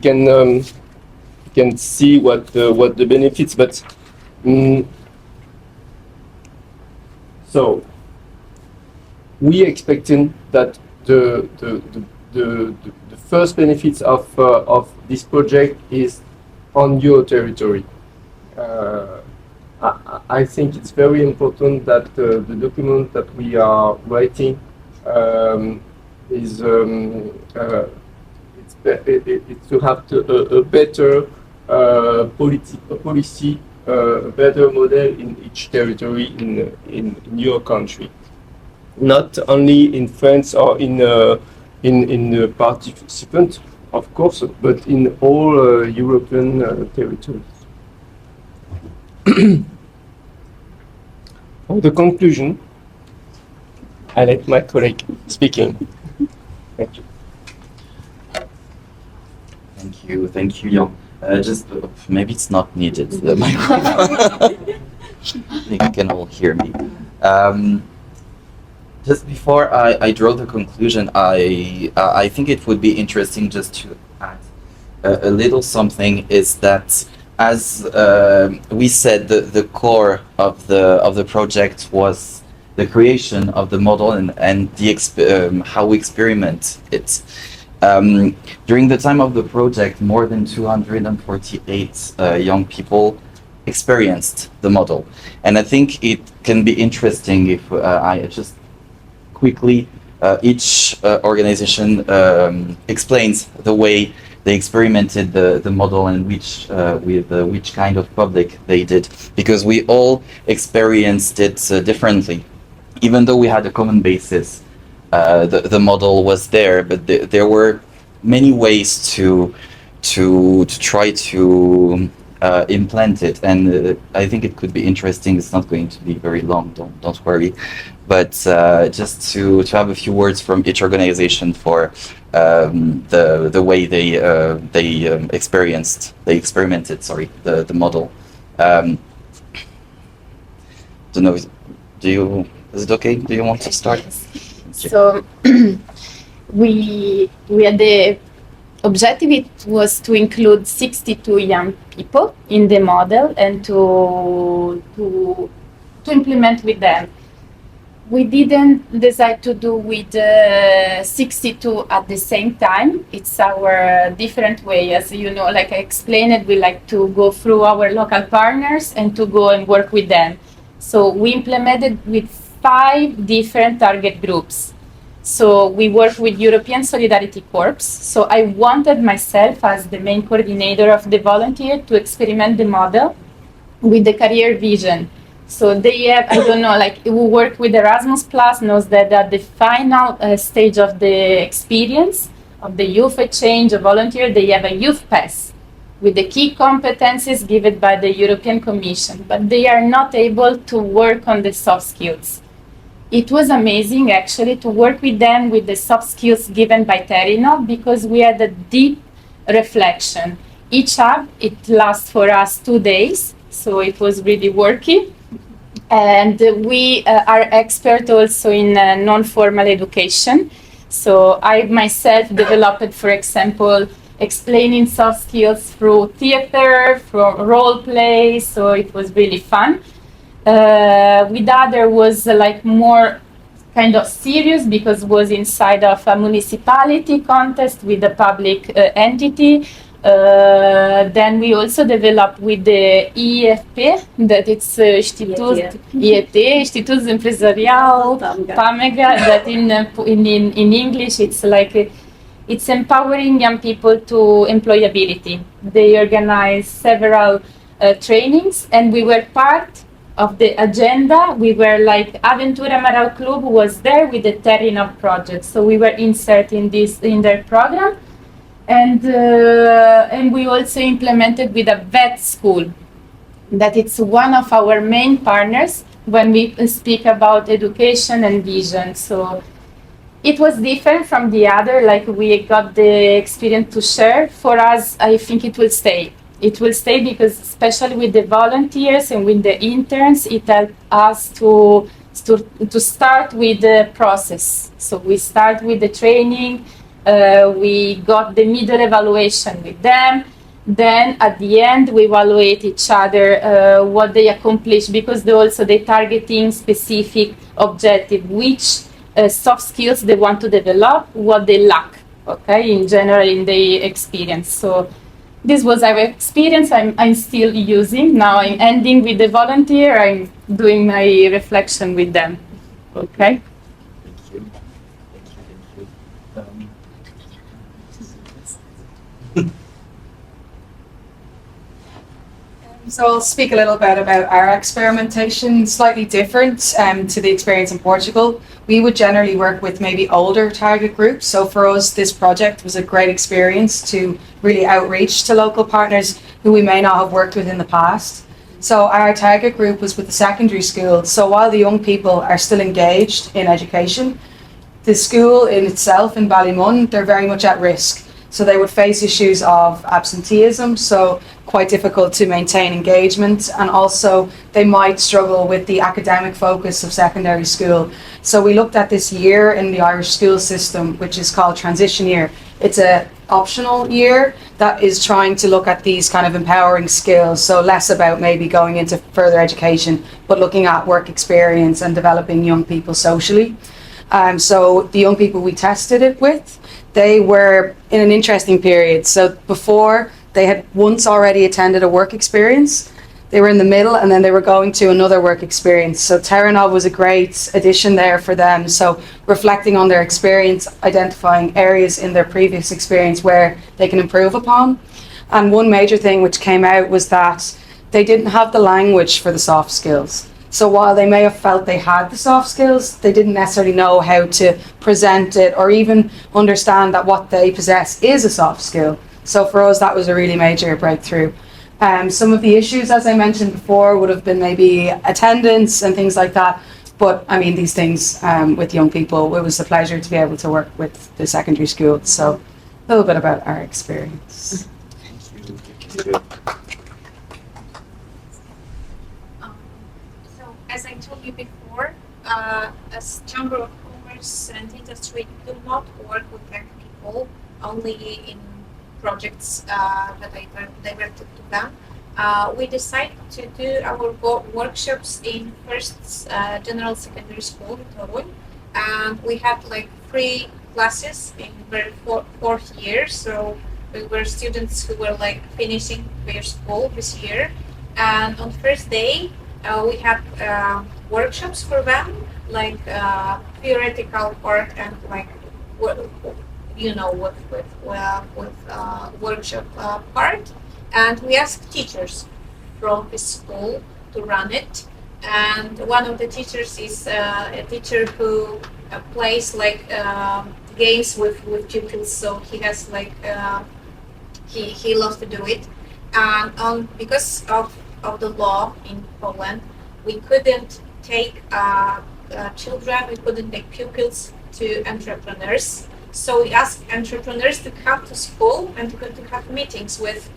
can see what the benefits, but So we expecting that the first benefits of this project is on your territory. I think it's very important that the document that we are writing is it's to have a better policy, a better model in each territory in your country, not only in France or in the participant, of course, but in all European territories. For the conclusion, I let my colleague speaking. Thank you. Thank you, Jan. Just maybe it's not needed, the microphone. You can all hear me. Just before I draw the conclusion, I think it would be interesting just to add a little something. Is that, as we said, the core of the project was the creation of the model and the how we experiment it. During the time of the project, more than 248 young people experienced the model, and I think it can be interesting if I just quickly each organization explains the way they experimented the model and which kind of public they did, because we all experienced it differently. Even though we had a common basis, the model was there, but there were many ways to try to implant it, and I think it could be interesting. It's not going to be very long, don't worry, but just to have a few words from each organization for the way they experimented the model. Don't know. Is it okay? Do you want to start? So we had the objective. It was to include 62 young people in the model and to implement with them. We didn't decide to do with 62 at the same time. It's our different way, as you know. Like I explained, we like to go through our local partners and to go and work with them. So we implemented with 5 different target groups. So we work with European Solidarity Corps. So I wanted myself as the main coordinator of the volunteer to experiment the model with the career vision. So they have, I don't know, like who work with Erasmus Plus knows that at the final stage of the experience of the youth exchange, a volunteer, they have a youth pass with the key competencies given by the European Commission, but they are not able to work on the soft skills. It was amazing actually to work with them with the soft skills given by Terrinov, because we had a deep reflection. Each hub, it lasts for us 2 days, so it was really worky. And we are expert also in non-formal education. So I myself developed, for example, explaining soft skills through theater, through role play, so it was really fun. With other was like more kind of serious, because was inside of a municipality contest with a public entity. Then we also developed with the IFP, that it's Institut Empresarial PAMEGA, that in English it's like it's empowering young people to employability. They organize several trainings, and we were part of the agenda. We were like Aventura Amaral Club was there with the Terrinov project, so we were inserting in their program. And we also implemented with a vet school, that it's one of our main partners when we speak about education and vision. So it was different from the other, like we got the experience to share. For us, I think it will stay. It will stay because especially with the volunteers and with the interns, it helped us to start with the process. So we start with the training. We got the middle evaluation with them. Then at the end, we evaluate each other what they accomplish, because they targeting specific objective, which soft skills they want to develop, what they lack, okay, in general in their experience. So this was our experience. I'm still using. Now I'm ending with the volunteer. I'm doing my reflection with them. Okay. Thank you. So I'll speak a little bit about our experimentation, slightly different to the experience in Portugal. We would generally work with maybe older target groups. So for us, this project was a great experience to really outreach to local partners who we may not have worked with in the past. So our target group was with the secondary school. So while the young people are still engaged in education, the school in itself in Ballymun, they're very much at risk. So they would face issues of absenteeism, so quite difficult to maintain engagement, and also they might struggle with the academic focus of secondary school. So we looked at this year in the Irish school system, which is called transition year. It's an optional year that is trying to look at these kind of empowering skills, so less about maybe going into further education, but looking at work experience and developing young people socially. So the young people we tested it with, they were in an interesting period. So before, they had once already attended a work experience, they were in the middle, and then they were going to another work experience. So Terrinov was a great addition there for them. So reflecting on their experience, identifying areas in their previous experience where they can improve upon. And one major thing which came out was that they didn't have the language for the soft skills. So while they may have felt they had the soft skills, they didn't necessarily know how to present it or even understand that what they possess is a soft skill. So for us, that was a really major breakthrough. Some of the issues, as I mentioned before, would have been maybe attendance and things like that. But I mean, these things with young people, it was a pleasure to be able to work with the secondary school. So a little bit about our experience. Thank you. So, as I told you before, as Chamber of Commerce and Industry do not work with young people only in projects that I directed to them. We decided to do our workshops in first general secondary school in Toruń, and we had like 3 classes in their fourth year. So we were students who were like finishing their school this year, and on first day we had workshops for them, like theoretical part and like with workshop part, and we asked teachers from the school to run it. And one of the teachers is a teacher who plays like games with pupils, so he has like he loves to do it. And because of the law in Poland, we couldn't take children, we couldn't take pupils to entrepreneurs. So we asked entrepreneurs to come to school and to have meetings with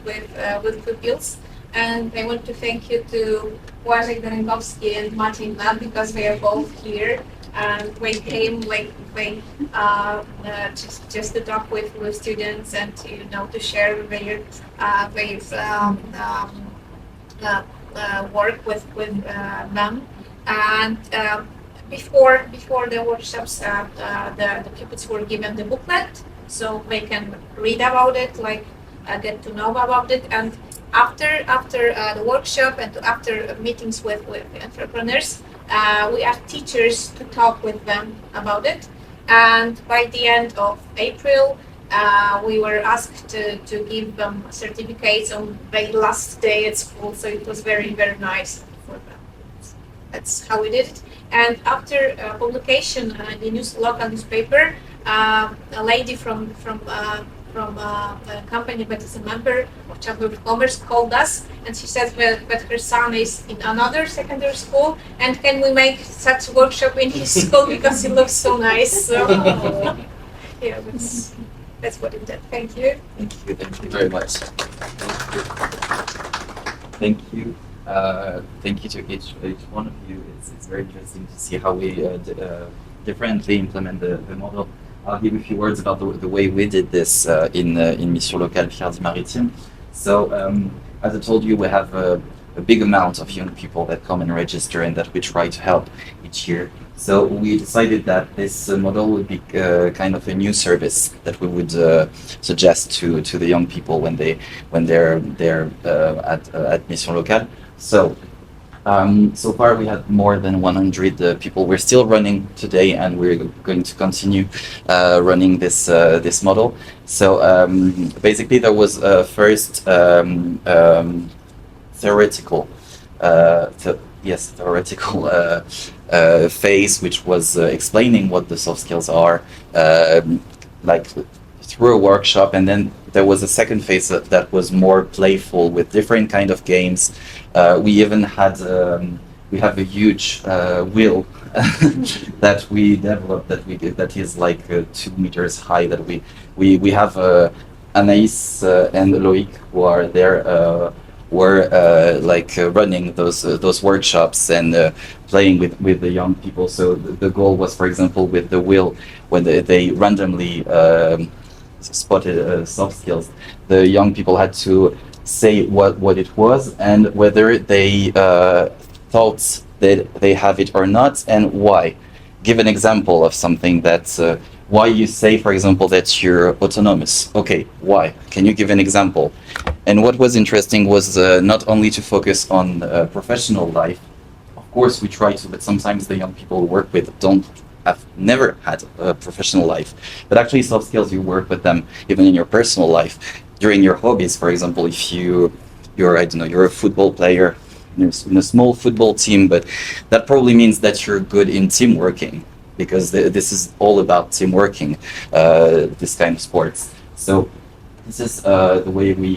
pupils. And I want to thank you to Wojciech Derengowski and Martin Lat, because they are both here. And they came like just to talk with students and to share their work with them. And before the workshops, the pupils were given the booklet, so they can read about it, like get to know about it. And after the workshop and after meetings with entrepreneurs, we asked teachers to talk with them about it. And by the end of April, we were asked to give them certificates on their last day at school. So it was very, very nice for them. That's how we did it. And after publication in the local newspaper, a lady from a company that is a member of Chamber of Commerce called us, and she said that her son is in another secondary school, and can we make such workshop in his school because it looks so nice. So yeah, that's what it did. Thank you. Thank you very much. Thank you. Thank you to each one of you. It's very interesting to see how we differently implement the model. I'll give a few words about the way we did this in Mission Locale Fierté Maritime. So as I told you, we have a big amount of young people that come and register and that we try to help each year. So we decided that this model would be kind of a new service that we would suggest to the young people when they're at Mission Locale. So so far we had more than 100 people. We're still running today, and we're going to continue running this model. So basically, there was a first theoretical phase, which was explaining what the soft skills are, like through a workshop, and then there was a second phase that was more playful with different kind of games. We even had we have a huge wheel that we developed that is like 2 meters high. That we have Anaïs and Loïc who are there. Were running those workshops and playing with the young people. So the goal was, for example, with the wheel, when they randomly spotted soft skills, the young people had to say what it was and whether they thought that they have it or not, and why. Give an example of something that why you say, for example, that you're autonomous. Okay, why? Can you give an example? And what was interesting was not only to focus on professional life. Of course, we try to, but sometimes the young people we work with have never had a professional life. But actually, soft skills, you work with them even in your personal life, during your hobbies. For example, if you're a football player in a small football team, but that probably means that you're good in team working, because this is all about team working, this kind of sports. So this is the way we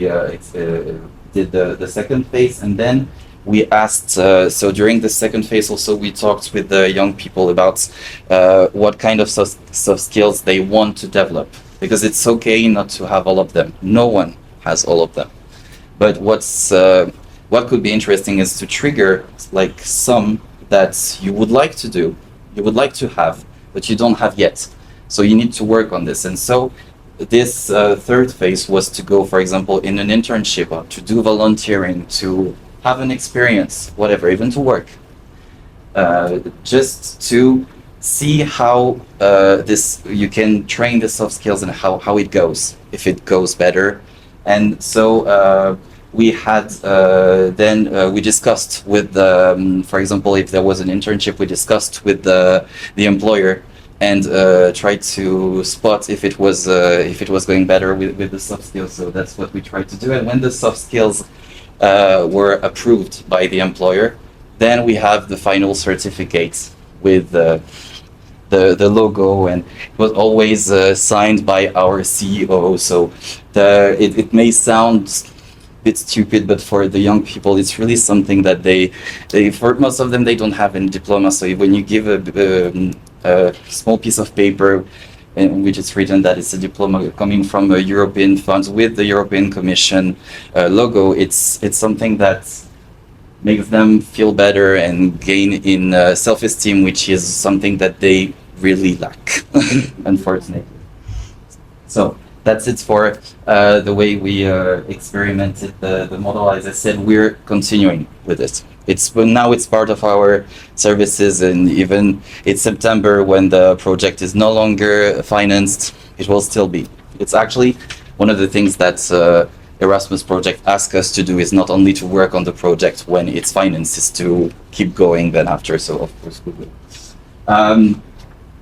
did the second phase, and then we asked, so during the second phase also we talked with the young people about what kind of soft skills they want to develop, because it's okay not to have all of them. No one has all of them. But what could be interesting is to trigger like some that you would like to do, you would like to have, but you don't have yet. So you need to work on this. And so this third phase was to go, for example, in an internship, or to do volunteering, to have an experience, whatever, even to work, just to see how you can train the soft skills and how it goes, if it goes better. And so we had we discussed with for example, if there was an internship, we discussed with the employer and tried to spot if it was going better with the soft skills. So that's what we tried to do. And when the soft skills were approved by the employer, then we have the final certificate with the logo, and it was always signed by our CEO. So it may sound a bit stupid, but for the young people, it's really something that they for most of them, they don't have any diploma. So when you give a small piece of paper in which it's written that it's a diploma coming from a European fund with the European Commission logo, it's something that makes them feel better and gain in self-esteem, which is something that they really lack, unfortunately. So that's it for the way we experimented the model. As I said, we're continuing with it. Now it's part of our services, and even it's September when the project is no longer financed, it will still be. It's actually one of the things that Erasmus project asks us to do, is not only to work on the project when it's financed, is to keep going then after. So of course we will.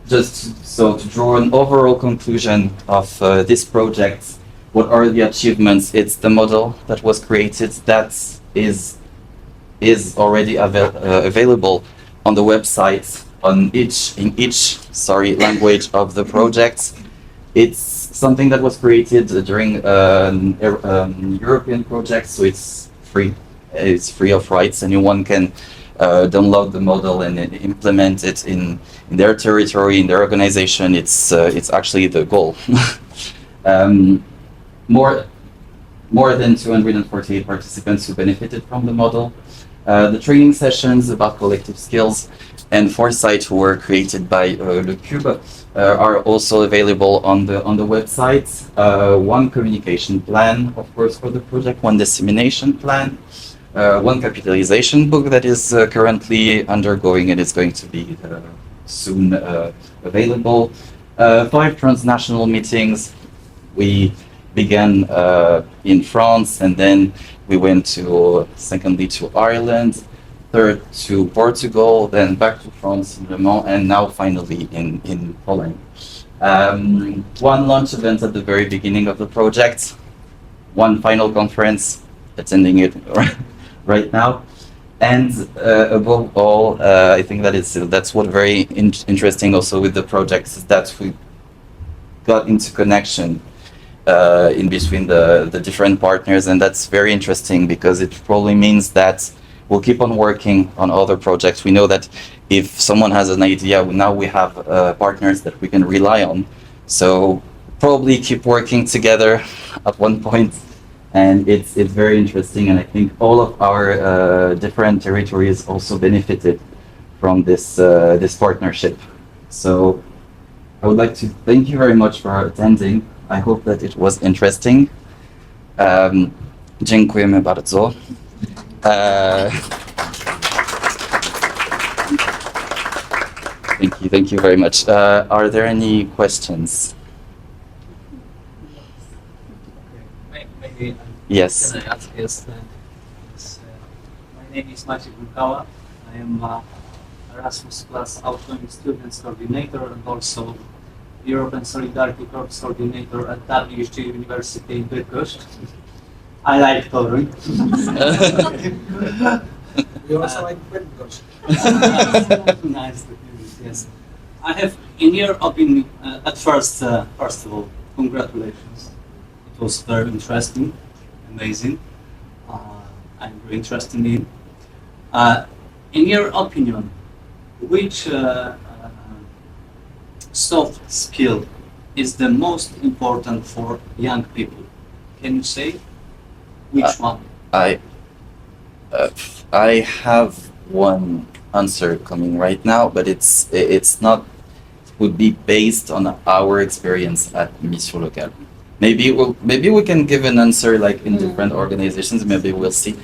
Just so to draw an overall conclusion of this project, what are the achievements? It's the model that was created that is already available on the website in each language of the project. It's something that was created during European project, so it's free. It's free of rights. Anyone can download the model and implement it in their territory, in their organization. It's actually the goal. More than 248 participants who benefited from the model. The training sessions about collective skills and 4 sites who were created by Le Cube are also available on the website. One communication plan, of course, for the project, one dissemination plan, one capitalization book that is currently undergoing and is going to be soon available. 5 transnational meetings. We began in France, and then we went secondly to Ireland, third to Portugal, then back to France in Le Mans, and now finally in Poland. One launch event at the very beginning of the project, one final conference, attending it right now. And above all, I think that's what very interesting also with the project is that we got into connection in between the different partners, and that's very interesting because it probably means that we'll keep on working on other projects. We know that if someone has an idea, now we have partners that we can rely on. So probably keep working together at one point. And it's very interesting, and I think all of our different territories also benefited from this partnership. So I would like to thank you very much for attending. I hope that it was interesting. Dziękujemy bardzo. Thank you very much. Are there any questions? Maybe. Yes. Can I ask? Yes. My name is Maciej Bukała. I am Erasmus Plus Outgoing Students Coordinator and also European Solidarity Corps Coordinator at WSG University in Bydgoszcz. I like Toruń. We also like Bydgoszcz. Nice to hear it, yes. I have, in your opinion, at first of all, congratulations. It was very interesting, amazing. I'm very interested in. In your opinion, which soft skill is the most important for young people? Can you say which one? I have one answer coming right now, but it's not. It would be based on our experience at Mission Locale. Maybe we can give an answer like in different organizations. Maybe we'll see.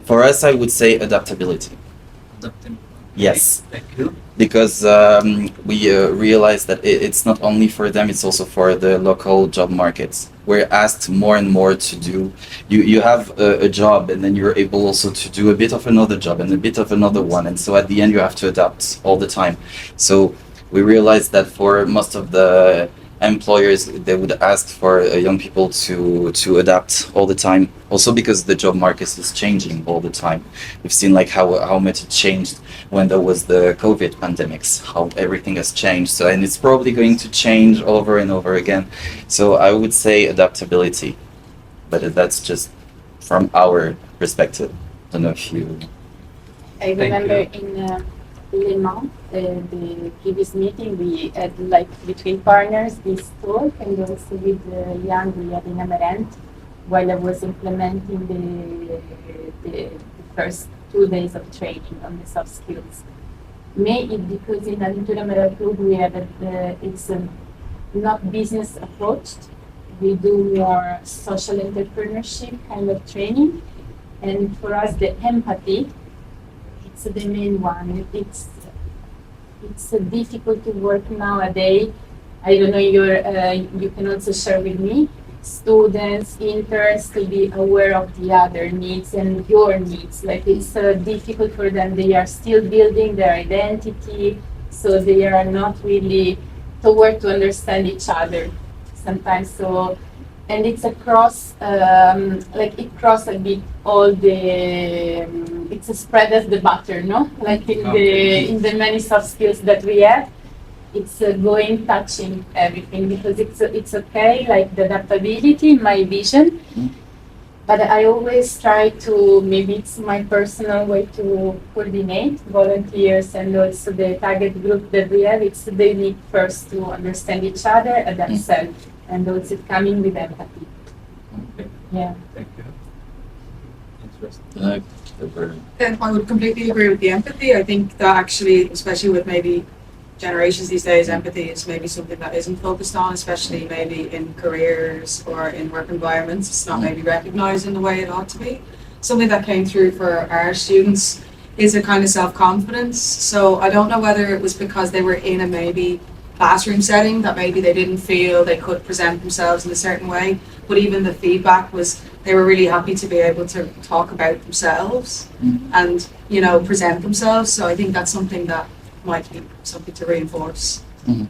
For us, I would say adaptability. Yes. Thank you. Because we realize that it's not only for them, it's also for the local job markets. We're asked more and more to do. You have a job, and then you're able also to do a bit of another job and a bit of another one. And so at the end, you have to adapt all the time. So we realize that for most of the employers, they would ask for young people to adapt all the time. Also because the job market is changing all the time. We've seen like how much it changed when there was the COVID pandemics, how everything has changed. So, and it's probably going to change over and over again. So I would say adaptability, but that's just from our perspective. I don't know if you... I remember in Le Mans, the previous meeting, we had like between partners this talk, and also with the young we had in Amarant while I was implementing the first 2 days of training on the soft skills. Maybe because in Aventura Mera Club we have it's not business approached. We do more social entrepreneurship kind of training, and for us the empathy, it's the main one. It's difficult to work nowadays. I don't know, you can also share with me, students, interns, to be aware of the other needs and your needs. Like it's difficult for them. They are still building their identity, so they are not really toward to understand each other sometimes. So, and it's across, like it cross a bit all the, it's a spread as the butter, no? Like in the many soft skills that we have, it's going touching everything, because it's okay, like the adaptability, my vision. But I always try to, maybe it's my personal way to coordinate volunteers and also the target group that we have. It's they need first to understand each other and themselves, and also coming with empathy. Okay. Yeah. Thank you. Interesting. And I would completely agree with the empathy. I think that actually, especially with maybe generations these days, empathy is maybe something that isn't focused on, especially maybe in careers or in work environments. It's not maybe recognized in the way it ought to be. Something that came through for our students is a kind of self-confidence. So I don't know whether it was because they were in a maybe classroom setting that maybe they didn't feel they could present themselves in a certain way, but even the feedback was they were really happy to be able to talk about themselves and, you know, present themselves. So I think that's something that might be something to reinforce. In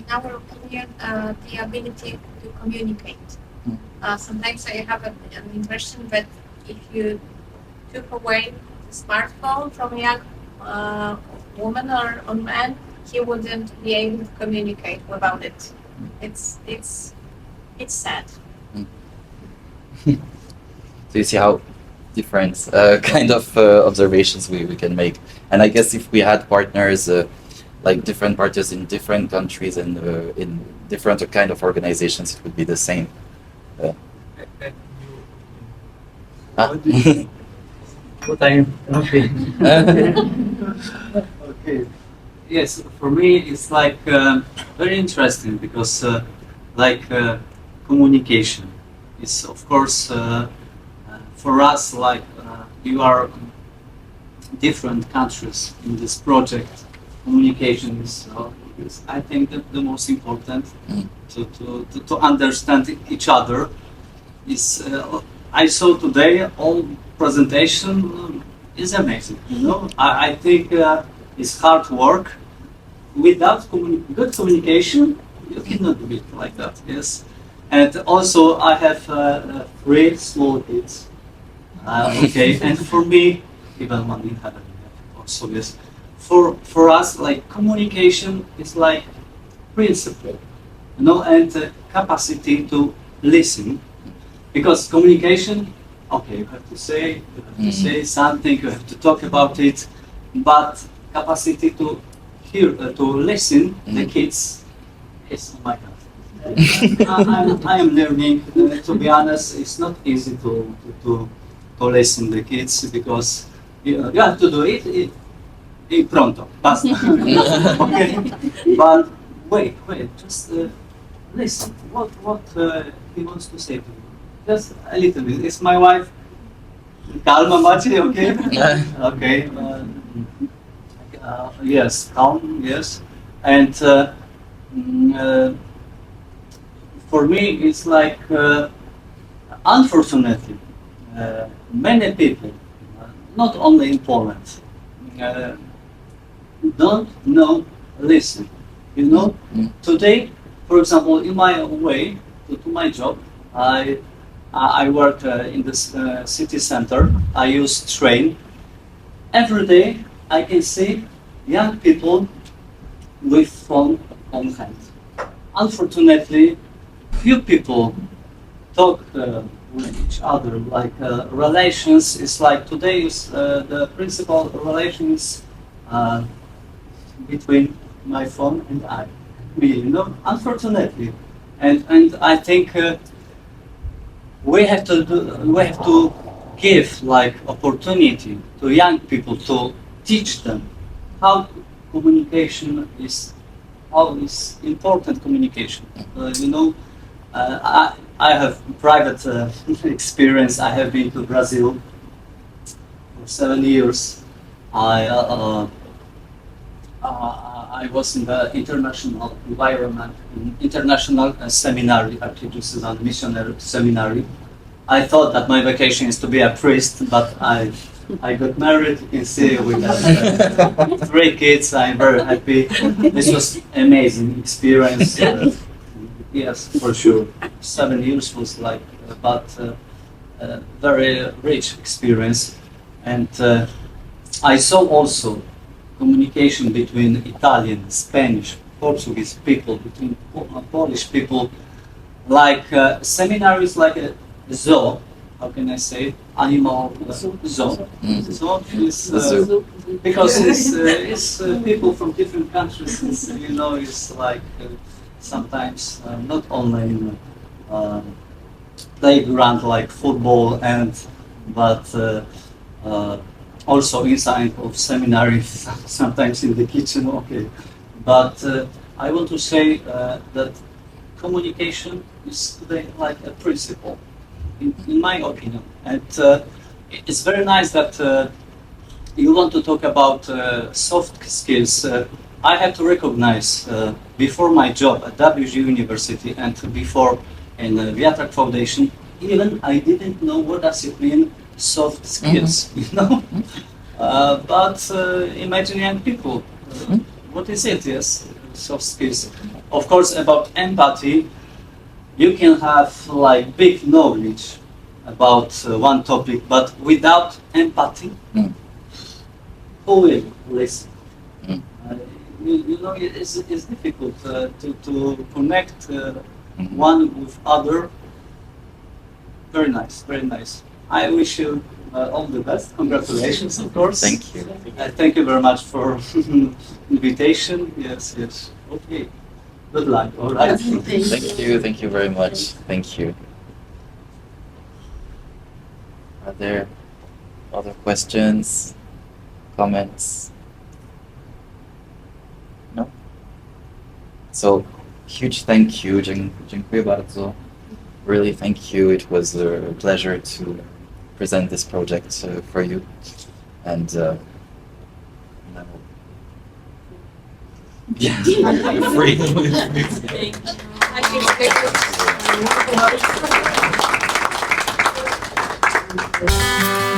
our opinion, the ability to communicate. Sometimes I have an impression that if you took away the smartphone from a young woman or man, he wouldn't be able to communicate without it. It's sad. So you see how different kind of observations we can make. And I guess if we had partners, like different partners in different countries and in different kind of organizations, it would be the same. What I okay. Okay. Yes, for me it's like very interesting because communication is of course for us like you are different countries in this project. Communication is I think the most important to understand each other. Is I saw today all presentation is amazing. You know, I think it's hard work. Without good communication, you cannot do it like that. Yes, and also I have 3 small kids. Okay, and for me, even one in heaven, also yes. For us, like communication is like principle, you know, and capacity to listen. Because communication, okay, you have to say something, you have to talk about it, but capacity to hear, to listen, the kids, is, oh my God. I am learning, to be honest, it's not easy to listen the kids because you have to do it in pronto, basta. Okay. But wait, just listen, what he wants to say to you. Just a little bit. It's my wife. Calma, Machi, okay? Okay. Yes, calm, yes. And for me, it's like, unfortunately, many people, not only in Poland, don't know listen. You know, today, for example, in my way to my job, I work in the city center. I use train. Every day I can see young people with phone on hand. Unfortunately, few people talk with each other. Like relations is like today is the principal relations between my phone and me. You know, unfortunately, and I think. We have to give like opportunity to young people to teach them how communication is, how is important communication. You know, I have private experience. I have been to Brazil for 7 years. I was in the international environment, international seminary, actually this is a missionary seminary. I thought that my vacation is to be a priest, but I got married. You can see we have 3 kids. I'm very happy. This was amazing experience. Yes, for sure. 7 years was like, but very rich experience. And I saw also communication between Italian, Spanish, Portuguese people, between Polish people, like seminaries like a zoo, how can I say, animal zoo. Zoo is, because it's people from different countries, you know, it's like sometimes not only playground like football but also inside of seminary, sometimes in the kitchen, okay. But I want to say that communication is today like a principle, in my opinion. And it's very nice that you want to talk about soft skills. I have to recognize before my job at WG University and before in the Viatrak Foundation, even I didn't know what does it mean soft skills, you know. But imagine young people. What is it? Yes, soft skills. Of course, about empathy, you can have like big knowledge about one topic, but without empathy, who will listen? You know, it's difficult to connect one with other. Very nice, very nice. I wish you all the best. Congratulations, of course. Thank you. Thank you very much for invitation. Yes, yes. Okay. Good luck. All right. Thank you very much. Thank you. Are there other questions, comments? No? So, huge thank you. Dziękuję bardzo. Really thank you. It was a pleasure to present this project for you. And now, yeah, you're free. Thank you.